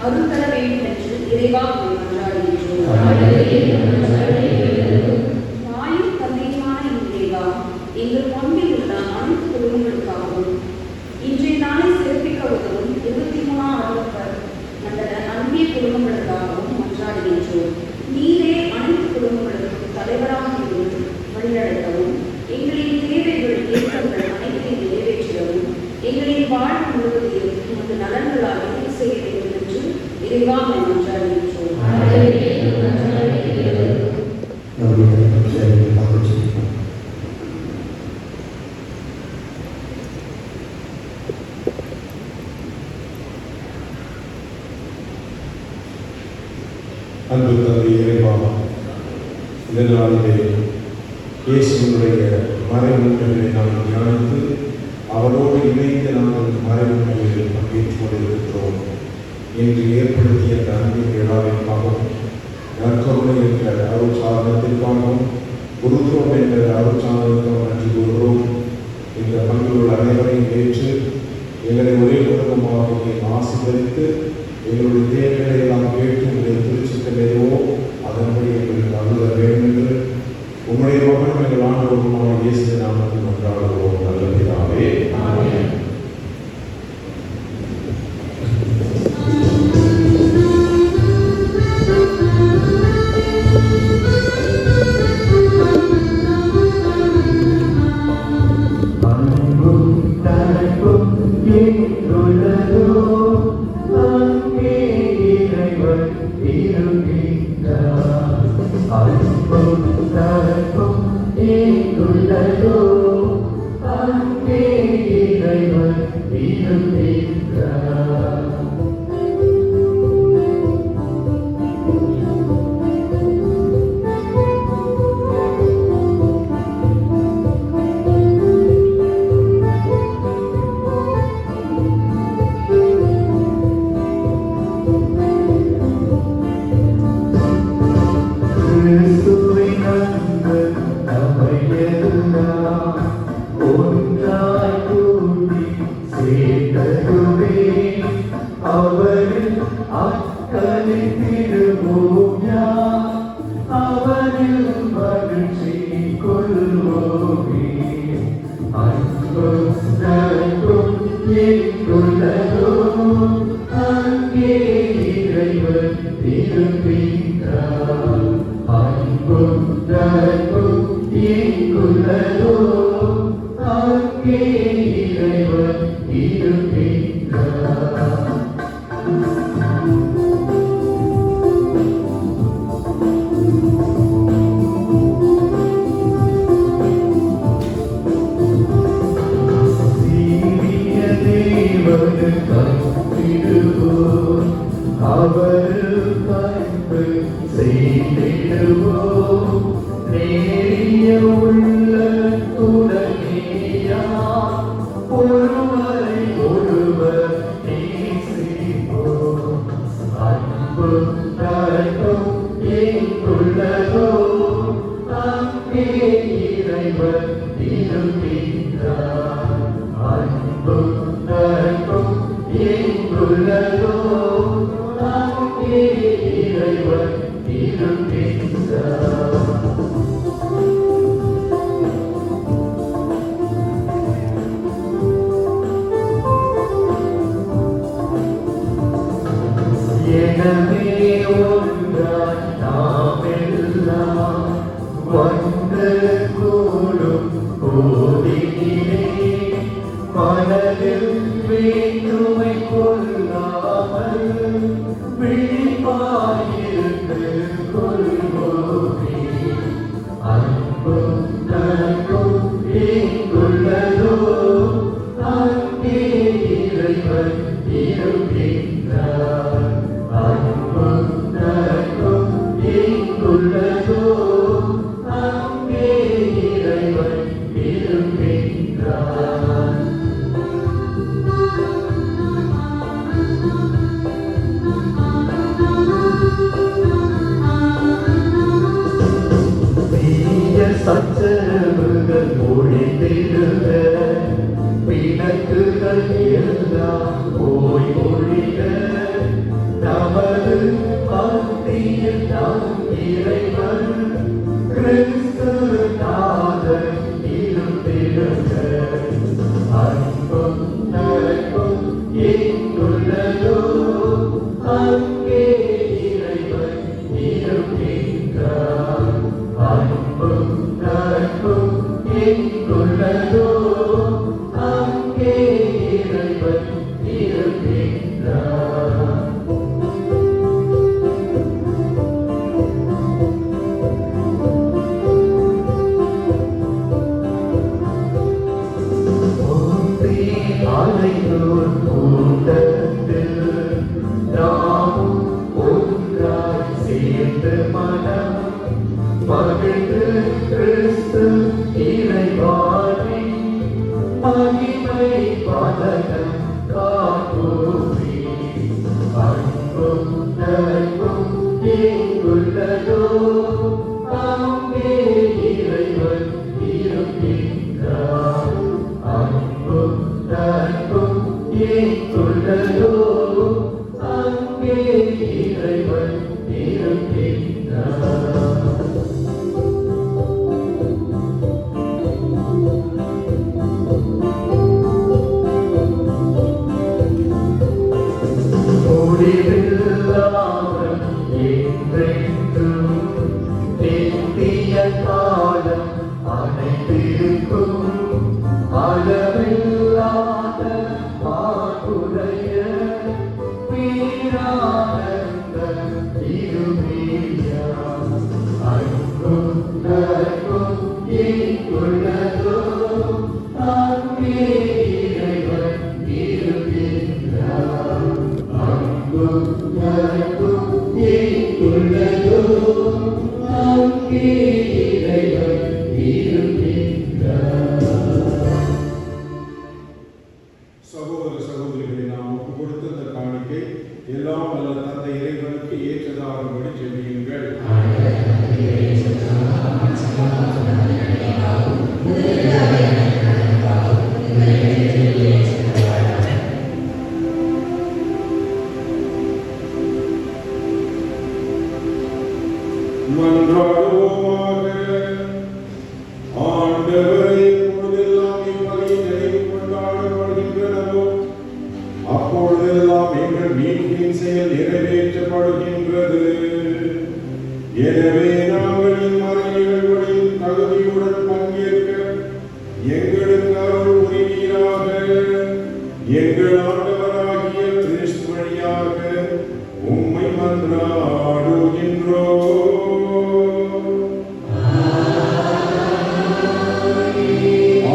Speaker 8: அருள் தர வேண்டும் என்று இறைவா மன்றாடுகின்றோம். தாயும் தந்தையுமான இறைவா, எங்கள் பங்கில் உள்ள அனைத்து குடும்பங்களுக்காகவும் இன்றைய நாளை சிறப்பிக்க உதவும் 23ஆம் மண்டல அன்பிய குடும்பங்களுக்காகவும் மன்றாடுகின்றோம். நீரே அனைத்து குடும்பங்களுக்கும் தலைவராக இருந்து வழிநடத்தவும், எங்களின் தேவைகள் ஏற்றங்கள் அனைத்தையும் நிறைவேற்றவும், எங்களின் வாழ்வு முழுவதையும் உமது நலன்களால் நிறைவு செய்ய வேண்டும் என்று இறைவா மன்றாடுகின்றோம்.
Speaker 2: அன்பு தந்தை இறைவா, இந்த நாளிலே இயேசுவினுடைய மறைமுறைகளை நாங்கள் தியானித்து அவரோடு இணைந்து நாங்கள் மறைமுறைகளில் பங்கேற்றுக் கொண்டிருக்கிறோம். இன்று ஏற்படுத்திய அந்த அன்பின் விழாவிற்காகவும், நற்கருணை என்ற அருட்சாதனத்திற்காகவும், குருத்துவம் என்ற அருட்சாதனத்திற்காகவும் நன்றி கூறுகிறோம். இந்த பங்கில் உள்ள அனைவரையும் ஏற்று எங்களை ஒரே குடும்பமாக ஆசீர்வதித்து எங்களுடைய தேவைகளை எல்லாம் கேட்டு உங்களுடைய திருச்சித்தலையோ அதன்படி எங்களுக்கு அருள வேண்டும் என்று உங்களுடைய மகன் எங்கள் ஆண்டவருமான இயேசு நாமத்தில் மன்றாடுகிறோம். நல்ல பிதாவே, ஆமென்.
Speaker 4: அங்கே இறைவன் இருக்கின்றார். சச்சரவுகள் ஒழித்திடுக, பிணக்குகள் எல்லாம் போய் ஒழிக, நமது மத்தியில் நம் இறைவன் கிறிஸ்து நாதன் இருந்திடுக. அன்பும் நட்பும் எங்குள்ளதோ அங்கே இறைவன் இருக்கின்றார். அன்பும் நட்பும் எங்குள்ளதோ அங்கே இறைவன் இருக்கின்றார். அலையோர் கூட்டத்தில் நாமும் ஒன்றாய் சேர்ந்து மனம் மகிழ்ந்து கிறிஸ்து இறைவானை மகிமை பதனம் காப்போமே. அன்பும் நட்பும் எங்குள்ளதோ அங்கே இறைவன் இருக்கின்றார். அன்பும் நட்பும் எங்குள்ளதோ அங்கே இறைவன் இருக்கின்றார். முடிவில்லாமல் என்றென்றும் நித்திய காலம் அனைத்திருக்கும் அளவில்லாத மாற்றுடைய பேரானந்த இருமையா. அன்பும் நட்பும் எங்குள்ளதோ அங்கே இறைவன் இருக்கின்றார். அன்பும் நட்பும் எங்குள்ளதோ அங்கே இறைவன் இருக்கின்றார்.
Speaker 2: சகோதர சகோதரிகளை நாம் ஒப்புக் கொடுத்த இந்த காணிக்கை எல்லாம் வல்ல தந்தை இறைவனுக்கு ஏற்றதாகும்படி ஜெபியுங்கள். மன்றாடுவோமாக. ஆண்டவரே, இப்பொழுதெல்லாம் இப்பலியை நினைவு கொண்டாடப்படுகின்றனவோ அப்பொழுதெல்லாம் எங்கள் மீட்பின் செயல் நிறைவேற்றப்படுகின்றது. எனவே நாங்கள் இம்மறை நிகழ்வுகளில் தகுதியுடன் பங்கேற்க எங்களுக்கு அருள் புரிவீராக. எங்கள் ஆண்டவராகிய கிறிஸ்து வழியாக உம்மை மன்றாடுகின்றோம்.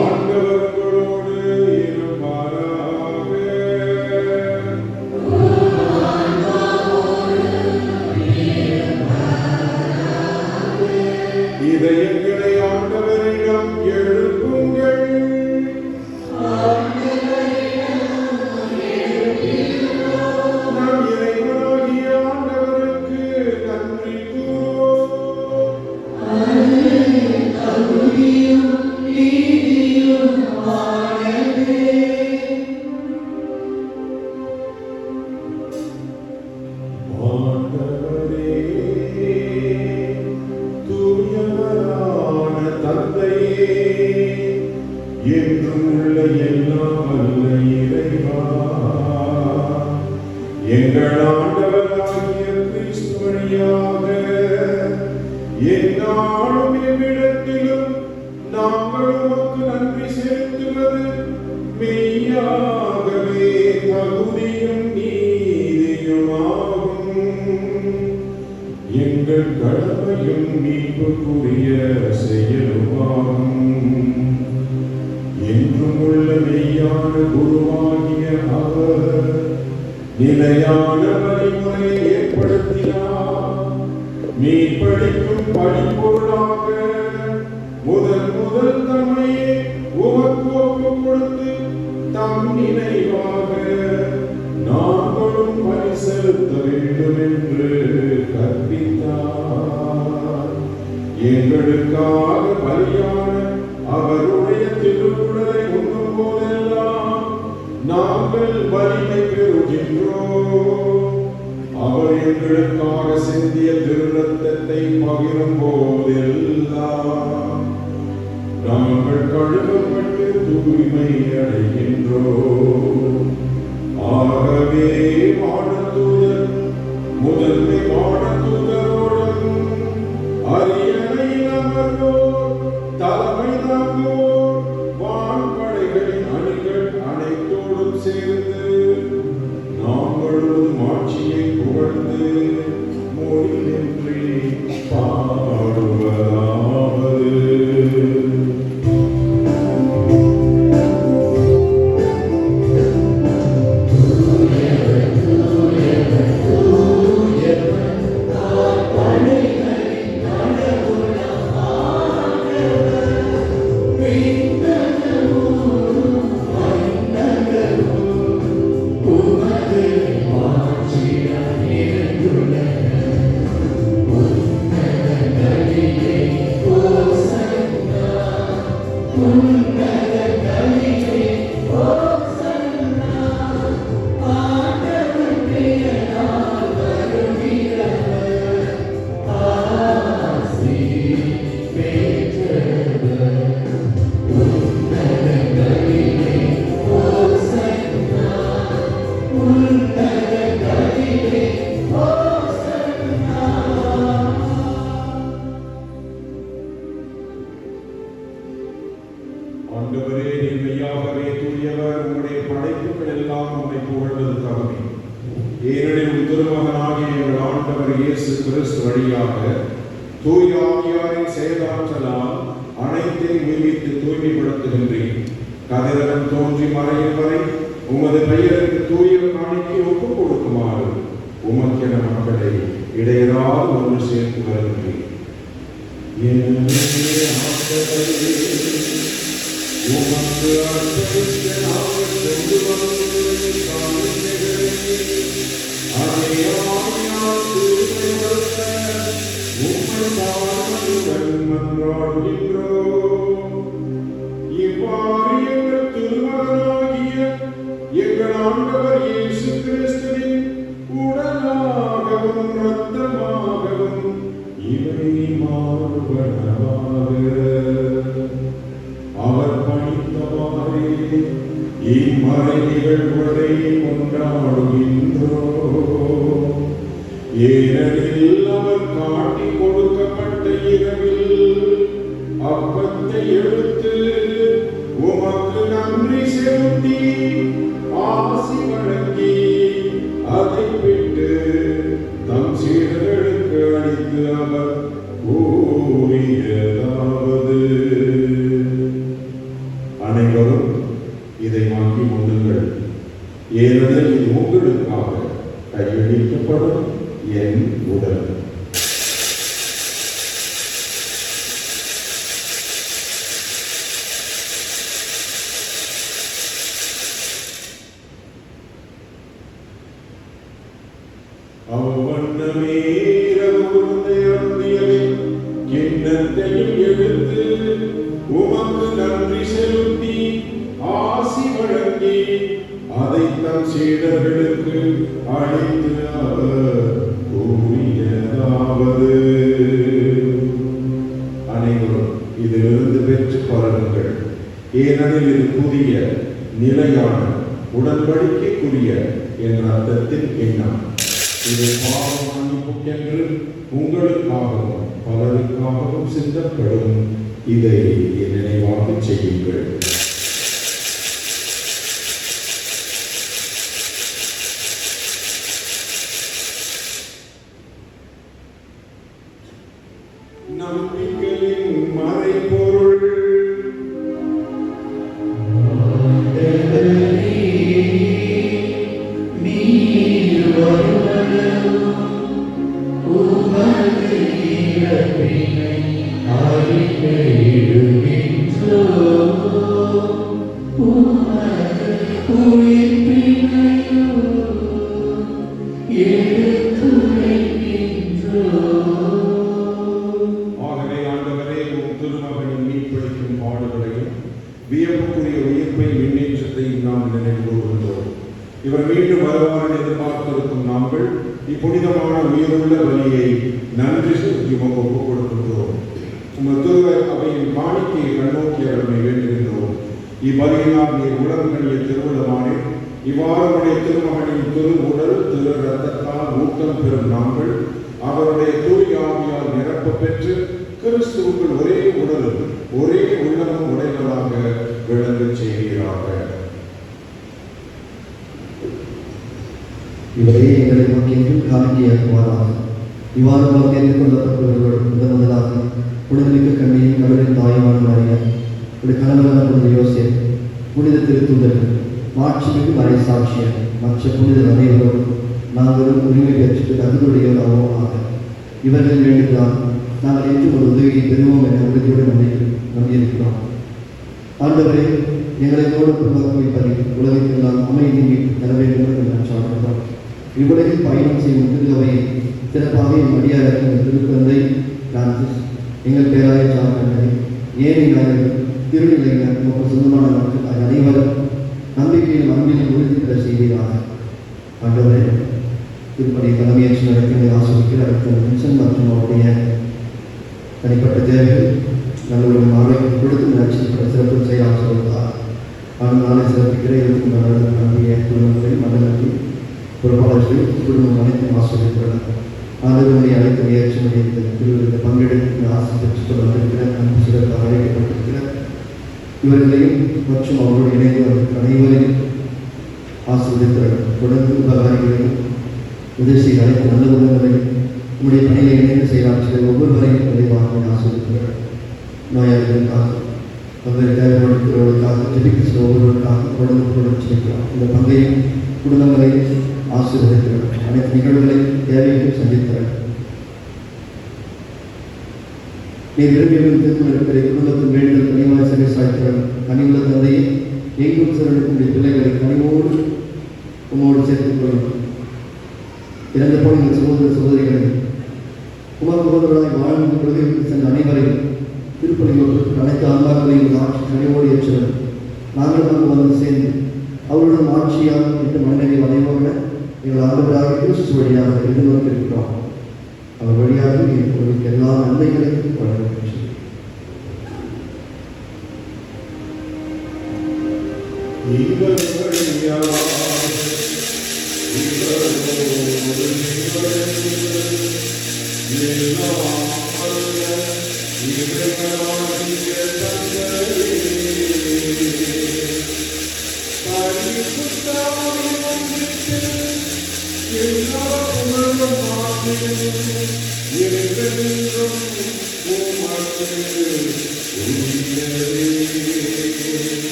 Speaker 2: ஆண்டவர் உங்களோடு இருப்பாராக. இதயங்களை ஆண்டவரிடம் எழுப்புங்கள். நம் இறைவனாகிய ஆண்டவருக்கு நன்றி கூறுவோம். ஆண்டவரே, தூயவரான தந்தையே, என்றும் உள்ள எல்லாம் வல்ல இறைவா, எங்கள் ஆண்டவராகிய கிறிஸ்து வழியாக எந்நாளும் எவ்விடத்திலும் நாங்கள் உமக்கு நன்றி செலுத்துவது மெய்யாகவே தகுதியும் நீதியுமாகும். எங்கள் கடமையும் மீட்புக்குரிய செயலுமாகும். என்றும் உள்ள மெய்யான குருவாகிய அவர் நிலையான வழிமுறையை ஏற்படுத்தினார். மீட்பளிக்கும் பணிப்பொருளாக முதல் தம்மையே உமக்கு ஒப்புக் கொடுத்து தம் நினைவாக நாங்களும் பலி செலுத்த வேண்டும் என்று கற்பித்தார். எங்களுக்காக பலியான அவருடைய திருவுடலை உண்ணும் போதெல்லாம் நாங்கள் வலிமை பெறுகின்றோம். அவர் எங்களுக்காக சிந்திய திருரத்தத்தை பகிரும் போதெல்லாம் நாங்கள் கழுவப்பட்டு தூய்மை அடைகின்றோம். ஆகவே வானதூதர் முதன்மை வானதூதரோடும் அரியணையில் அமர்வோர் தலைமை தாங்குவோர் வான்படைகளின் அணிகள் அனைத்தோடும் சேர்ந்து நாங்களும் ஆட்சியை புகழ்ந்து மொழியின்றி பாடுவதாவது. ஆண்டவரே, நீர் மெய்யாகவே தூயவர். உம்முடைய படைப்புகள் எல்லாம் உம்மை புகழ்வது தகுதி. ஏனெனில் உம் திருமகனாகிய எங்கள் ஆண்டவர் இயேசு கிறிஸ்து வழியாக தூய ஆவியாரின் செயலாற்றலால் அனைத்தையும் உயிர்த்து தூய்மைப்படுத்துகின்றேன். கதிரவன் தோன்றி மறையும் வரை உமது பெயருக்கு தூய காணிக்கை ஒப்புக் கொடுக்குமாறு உமக்கென மக்களை இடையரால் ஒன்று சேர்த்து வருகிறேன். உமக்கு அர்ப்பணித்த நாங்கள் கொண்டு வந்து அதை ஆவியால் தூய்மைப்படுத்த உம்மை தாழ்மையுடன் மன்றாடுகின்றோம். இவ்வாறு எங்கள் திருமகனாகிய எங்கள் ஆண்டவர் இயேசு கிறிஸ்துவின் உடலாகவும் இரத்தமாகவும் இவை மாறுபடவாக அவர் பணித்தவாறே இம்மறை நிகழ்வுகளை கொண்டாடுகின்றோம். ஏனெனில் அவர் காட்டிக் கொடுக்கப்பட்ட இரவில் அப்பத்தை எடுத்து உமக்கு நன்றி செலுத்தி ஆசி வழங்கி அதை விட்டு தம் சீடர்களுக்கு அளித்து அவர் கூறியதாவது: அனைவரும் இதை வாங்கி கொள்ளுங்கள். ஏனெனில் இது உங்களுக்காக கையளிக்கப்படும் என் உடல். அவ்வண்ணமே கிண்ணத்தையும் எடுத்து உமக்கு நன்றி செலுத்தி ஆசி வழங்கி அதை தம் சீடர்களுக்கு அளித்து அவர் கூறியதாவது: அனைவரும் இதிலிருந்து பெற்று பருகுங்கள். ஏனெனில் இது புதிய நிலையான உடன்படிக்கைக்குரிய என் ரத்தத்தின் எண்ணம். இது பாவ மன்னிப்புக்கென்று உங்களுக்காகவும் பலருக்காகவும் சிந்தப்படும். இதை என் நினைவாக செய்யுங்கள். நம்பிக்கையின் மறைபொருள்.
Speaker 4: அறிக்கையிடுகின்றோம்.
Speaker 2: பாடுகளையும் வியப்புக்குரிய உயிர்ப்பை விண்ணேற்றத்தையும் நாம் நினைவு கூறுகின்றோம். இவர் மீண்டும் வருவார் எதிர்பார்த்திருக்கும் நாங்கள் இப்புனிதமான உயிருள்ள வழியை நன்றி செலுத்தி உமக்கு ஒப்புக் கொடுக்கின்றோம். உங்கள் திரு அவையின் காணிக்கையை கண்ணோக்கி அவர்களை வேண்டுகின்றோம். இவ்வகையினால் நீர் உலகங்களிய திருவிழமானே இவ்வாறு உடைய திருமகனின் திரு உடல் திரு ரத்தத்தால் ஊட்டம் பெறும் நாங்கள் அவருடைய தூய ஆவியால் நிரப்ப பெற்று கிறிஸ்துவுக்குள் ஒரே உடலும் ஒரே உள்ளமும் உடையவராக விளங்கச் செய்கிறாக.
Speaker 1: இவரே எங்களை நோக்கியும் காணிக்கையாக்குவாராக. இவ்வாறு வாக்கேற்று கொள்ளப்பட்டவர்களோடு முதலாக உடலுக்கு கண்ணையும் கடலின் தாயமான மரியாதை ஒரு கணவரான புனித யோசேப், புனித திருத்தூதர்கள், மாட்சிமிகு மறை சாட்சியர் மற்ற புனிதர் அனைவரோடும் நாங்களும் உரிமை பெற்று தகுதியுடையவராகவும் ஆக இவர்கள் வேண்டுகிறார் நாங்கள் என்றும் ஒரு உதவியை பெறுவோம் என உறுதியோடு நம்பியிருக்கிறோம். ஆண்டவரே, எங்களை கோடுக்குள்ளாக வைப்பதை உலகத்தெல்லாம் அமைதி தர வேண்டும் என்று சாடுகிறோம். இவ்வுலகில் பயணம் செய்யும் திருவையை சிறப்பாக மடியாளர்கள் திருக்குழந்தை பிரான்சிஸ், எங்கள் பேராய சார்ந்தனை, ஏனைய திருநிலையினர் நமக்கு சொந்தமான மக்கள் அனைவரும் நம்பிக்கையில் அன்பிலும் உறுதி பெற செய்கிறார். ஆண்டவரே, திருப்பதி தலைமையேற்று நடக்கின்ற ஆசிரியர்கள் அடுத்த நிமிஷம் மற்றும் அவருடைய தனிப்பட்ட தேவைகள் நல்ல நாளை கொடுத்து நட்சத்திர சிறப்பு செய்ய ஆசிரியர்களார். ஆனால் நாளை சிறப்பிக்கிற இருக்கும் நம்பிய குடும்பங்களை மண்டலத்தில் பொறுப்பாளர்கள் குடும்பம் அனைத்தும் ஆசிரியர்கள் ஆதரவுடைய அழைத்து முயற்சியுடைய திருவிழா பங்கெடுத்து ஆசை பெற்றுக் கொள்ள வந்திருக்கிற அன்பு சிறப்பு அழைக்கப்பட்டிருக்கிறார். இவர்களையும் மற்றும் அவர்களுடைய இணைந்து அனைவரையும் ஆசிரியர்கள் தொடர்ந்து உபகாரிகளையும் உதவி செய்த அனைத்து நல்ல உணவுகளையும் உங்களுடைய பணியை இணைந்து செயலாற்றிய ஒவ்வொருவரையும் விரைவாக ஆசிரியர்கள் நோயாளிகளுக்காக பல்வேறு தேவைப்படுத்துவதற்காக ஜெபிக்க சில ஒவ்வொருவருக்காக தொடர்ந்து செய்கிறோம். இந்த பங்கையும் குடும்பங்களையும் ஆசீர்வதிக்கிறார். அனைத்து நிகழ்வுகளையும் தேவையையும் சந்திக்கிறார். நீ விரும்பியும் திருமணத்தை குடும்பத்தின் வேண்டுதல் கனிவாய் சரி சாய்க்கிறார். கனிவுள்ள தந்தையை எங்கும் சிறக்கூடிய பிள்ளைகளை கனிவோடு உமோடு சேர்த்துக் கொள்ளும். இறந்த போல் எங்கள் சகோதர சகோதரிகளை உமர் சகோதரர்களாய் வாழ்ந்து கொள்கைக்கு சென்ற அனைவரையும் திருப்பணிகளுக்கு அனைத்து ஆன்மாக்களையும் ஆட்சி கனிவோடு ஏற்றவர். நாங்கள் நமக்கு வந்து சேர்ந்து அவருடன் ஆட்சியாக எட்டு மன்னரை வளைவோட எங்கள் ஆண்டவராக கிறிஸ்து வழியாக எதிர்நோக்கியிருக்கிறோம். அவர் வழியாக உங்களுக்கு எல்லா நன்மைகளையும் வழங்குகின்றோம்.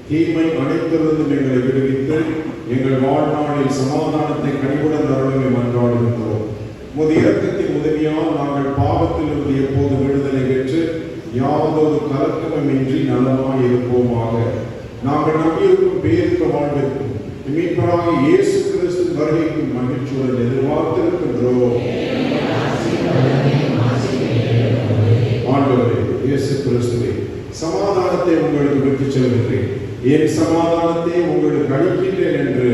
Speaker 2: தீமை அனைத்திலிருந்தும் எங்களை விடுவித்து எங்கள் வாழ்நாளில் சமாதானத்தை கனிவுடன் அருளுமை மன்றாடுகின்றோம். உமது இரக்கத்தின் உதவியால் நாங்கள் பாவத்திலிருந்து எப்போது விடுதலை பெற்று யாவதொரு கலக்கமின்றி நலமாய் இருப்போமாக. நாங்கள் நம்பியிருக்கும் பேரின்ப வாழ்விற்கும் மீட்பராக இயேசு கிறிஸ்து வருகைக்கும் மகிழ்ச்சியுடன் எதிர்பார்த்திருக்கின்றோம். ஆண்டவரே இயேசு கிறிஸ்துவே, சமாதானத்தை உங்களுக்கு விட்டுச் செல்கின்றேன், என் சமாதானத்தை உங்களுக்கு அளிக்கின்றேன் என்று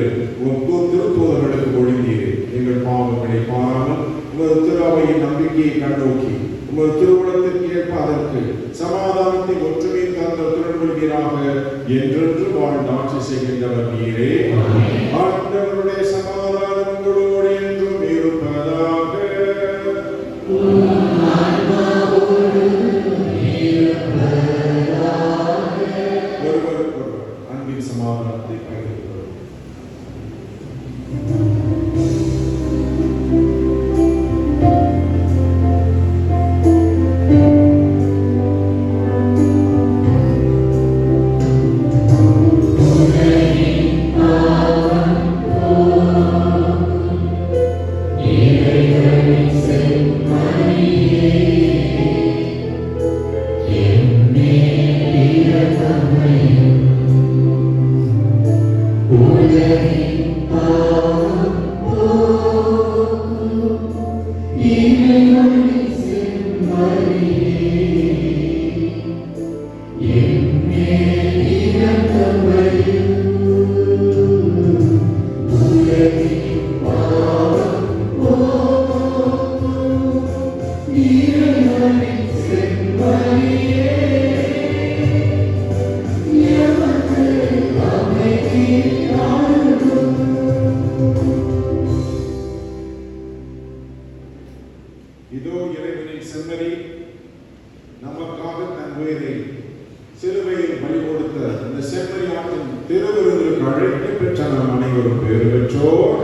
Speaker 2: திருத்தூதர்களுக்கு ஒழுங்கீர். எங்கள் பாவங்களை பாராமல் உமது திருவையின் நம்பிக்கையை கண்ணோக்கி உமது திருவுளத்திற்கு ஏற்ப அதற்கு சமாதானத்தை ஒற்றுமை தந்த திருநொல்கிறாக என்றென்று வாழ்ந்து ஆட்சி செய்கின்றவர் நீரே. ஆண்டவருடைய சமாதானம் உங்களோடு இதோ இறைவனின் செம்மறி நமக்காக தன் உயிரை சிலுவையில் பலி கொடுத்த இந்த செம்மறியாட்டின் திருவிருந்துக்கு அழைக்க பெற்ற நாம் அனைவரும் பேறு பெற்றோர்.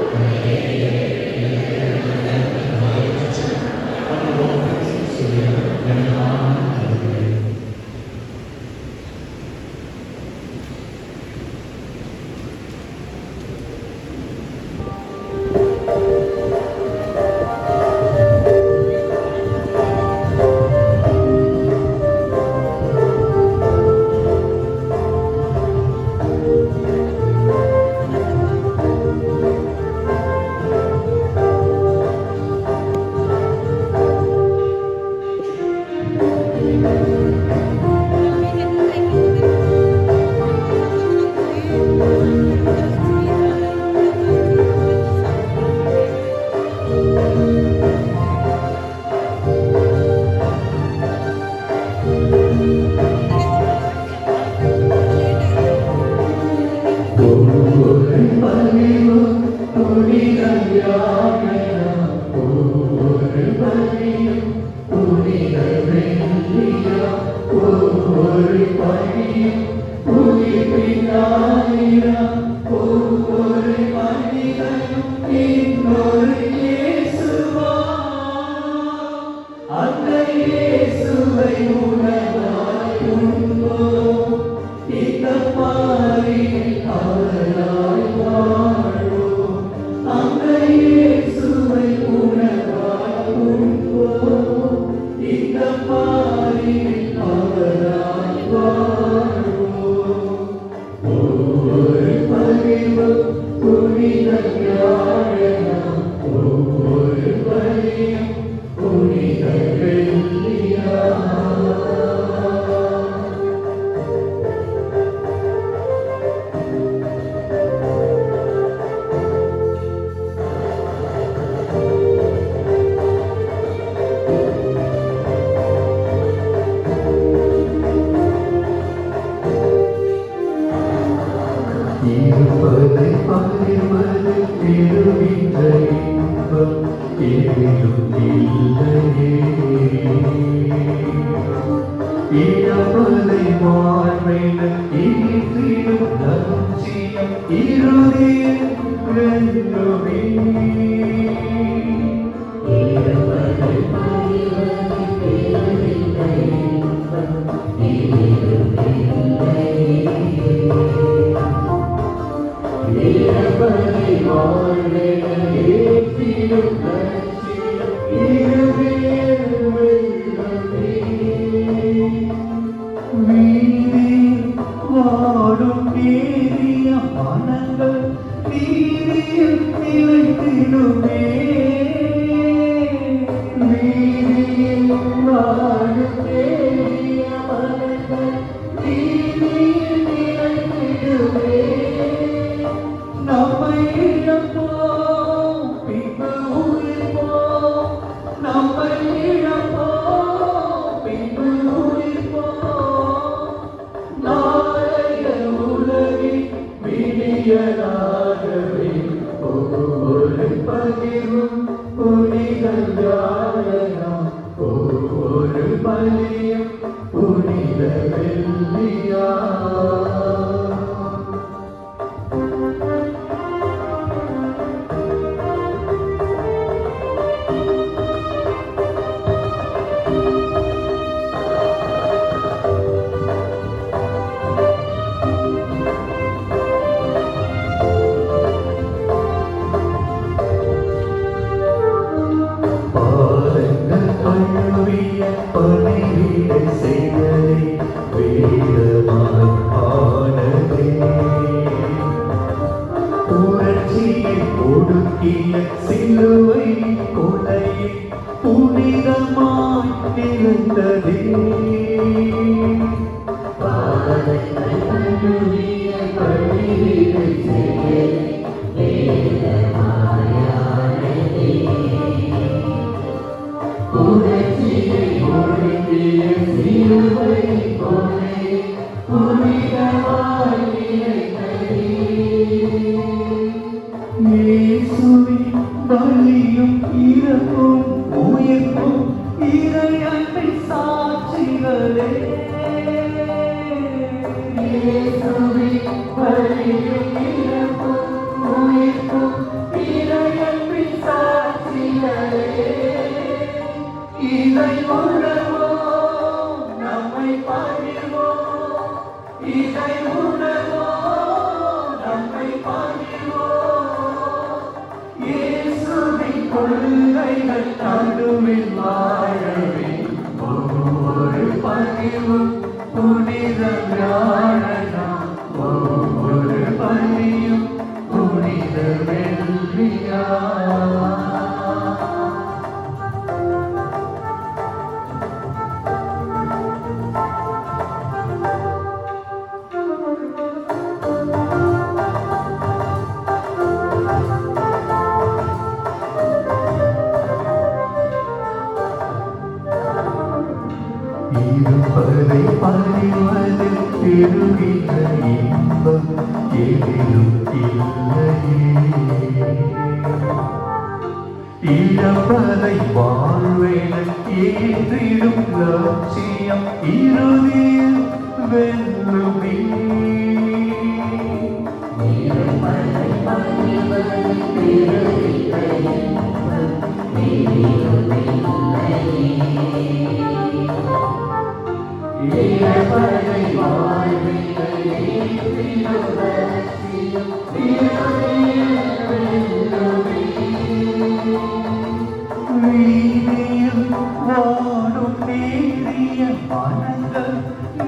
Speaker 4: இயேசுவின் பலியும் இறப்பும் உயிர்ப்பும் இருப்பதை பறிவது பெருகின இன்பம் எதிலும் இல்லையே. இழப்பதை வாழ்வென ஏற்றிடும் லட்சியம் இறுதியில் வெல்லுமே. இருப்பதை பறிவது பெருகின இன்பம் எதிலும் இல்லையே. இழப்பதை வாழ்வினை ஏற்றிடும் லட்சியம் இறுதியில் வெல்லுமே. வீதியில் வாடும் நீரிய மனங்கள்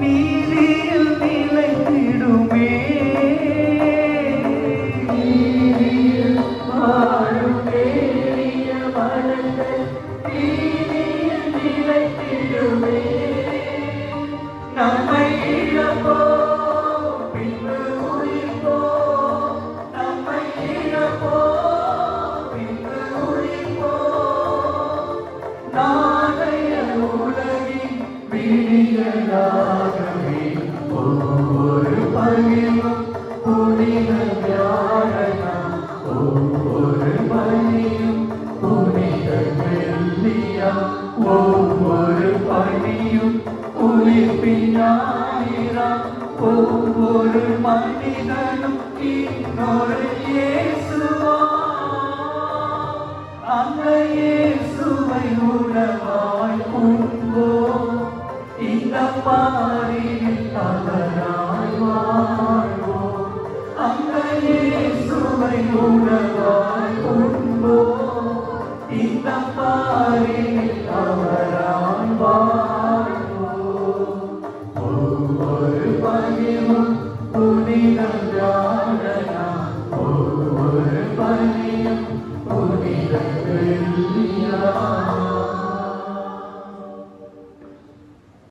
Speaker 4: நீதியில் நிலைத்திடுமே. நீதியில் வாடும் நீரிய மனங்கள் நீதியில் நிலைத்திடுமே. நம்மை இழப்போ பின்பு உயிர்ப்போ, நம்மை இழப்போ பின்பு உயிர்ப்போ. நாளைய உலகின் விடியலாகவே ஒவ்வொரு பகிர்வும் புனித வியாழனாம். ஒவ்வொரு பணியும் புனித வெள்ளியா. ஒவ்வொரு பணியும் உயிர்ப்பினாயிரம். ஒவ்வொரு மனிதனும் இன்னொரு இயேசுவா. அந்த இயேசுவை உணவாய் உண்போம். இந்த பாரியில் அவராய் வாழ்வோம். அந்த இயேசுவை உணவாய் உண்போம். இந்த பாரியில் அவர்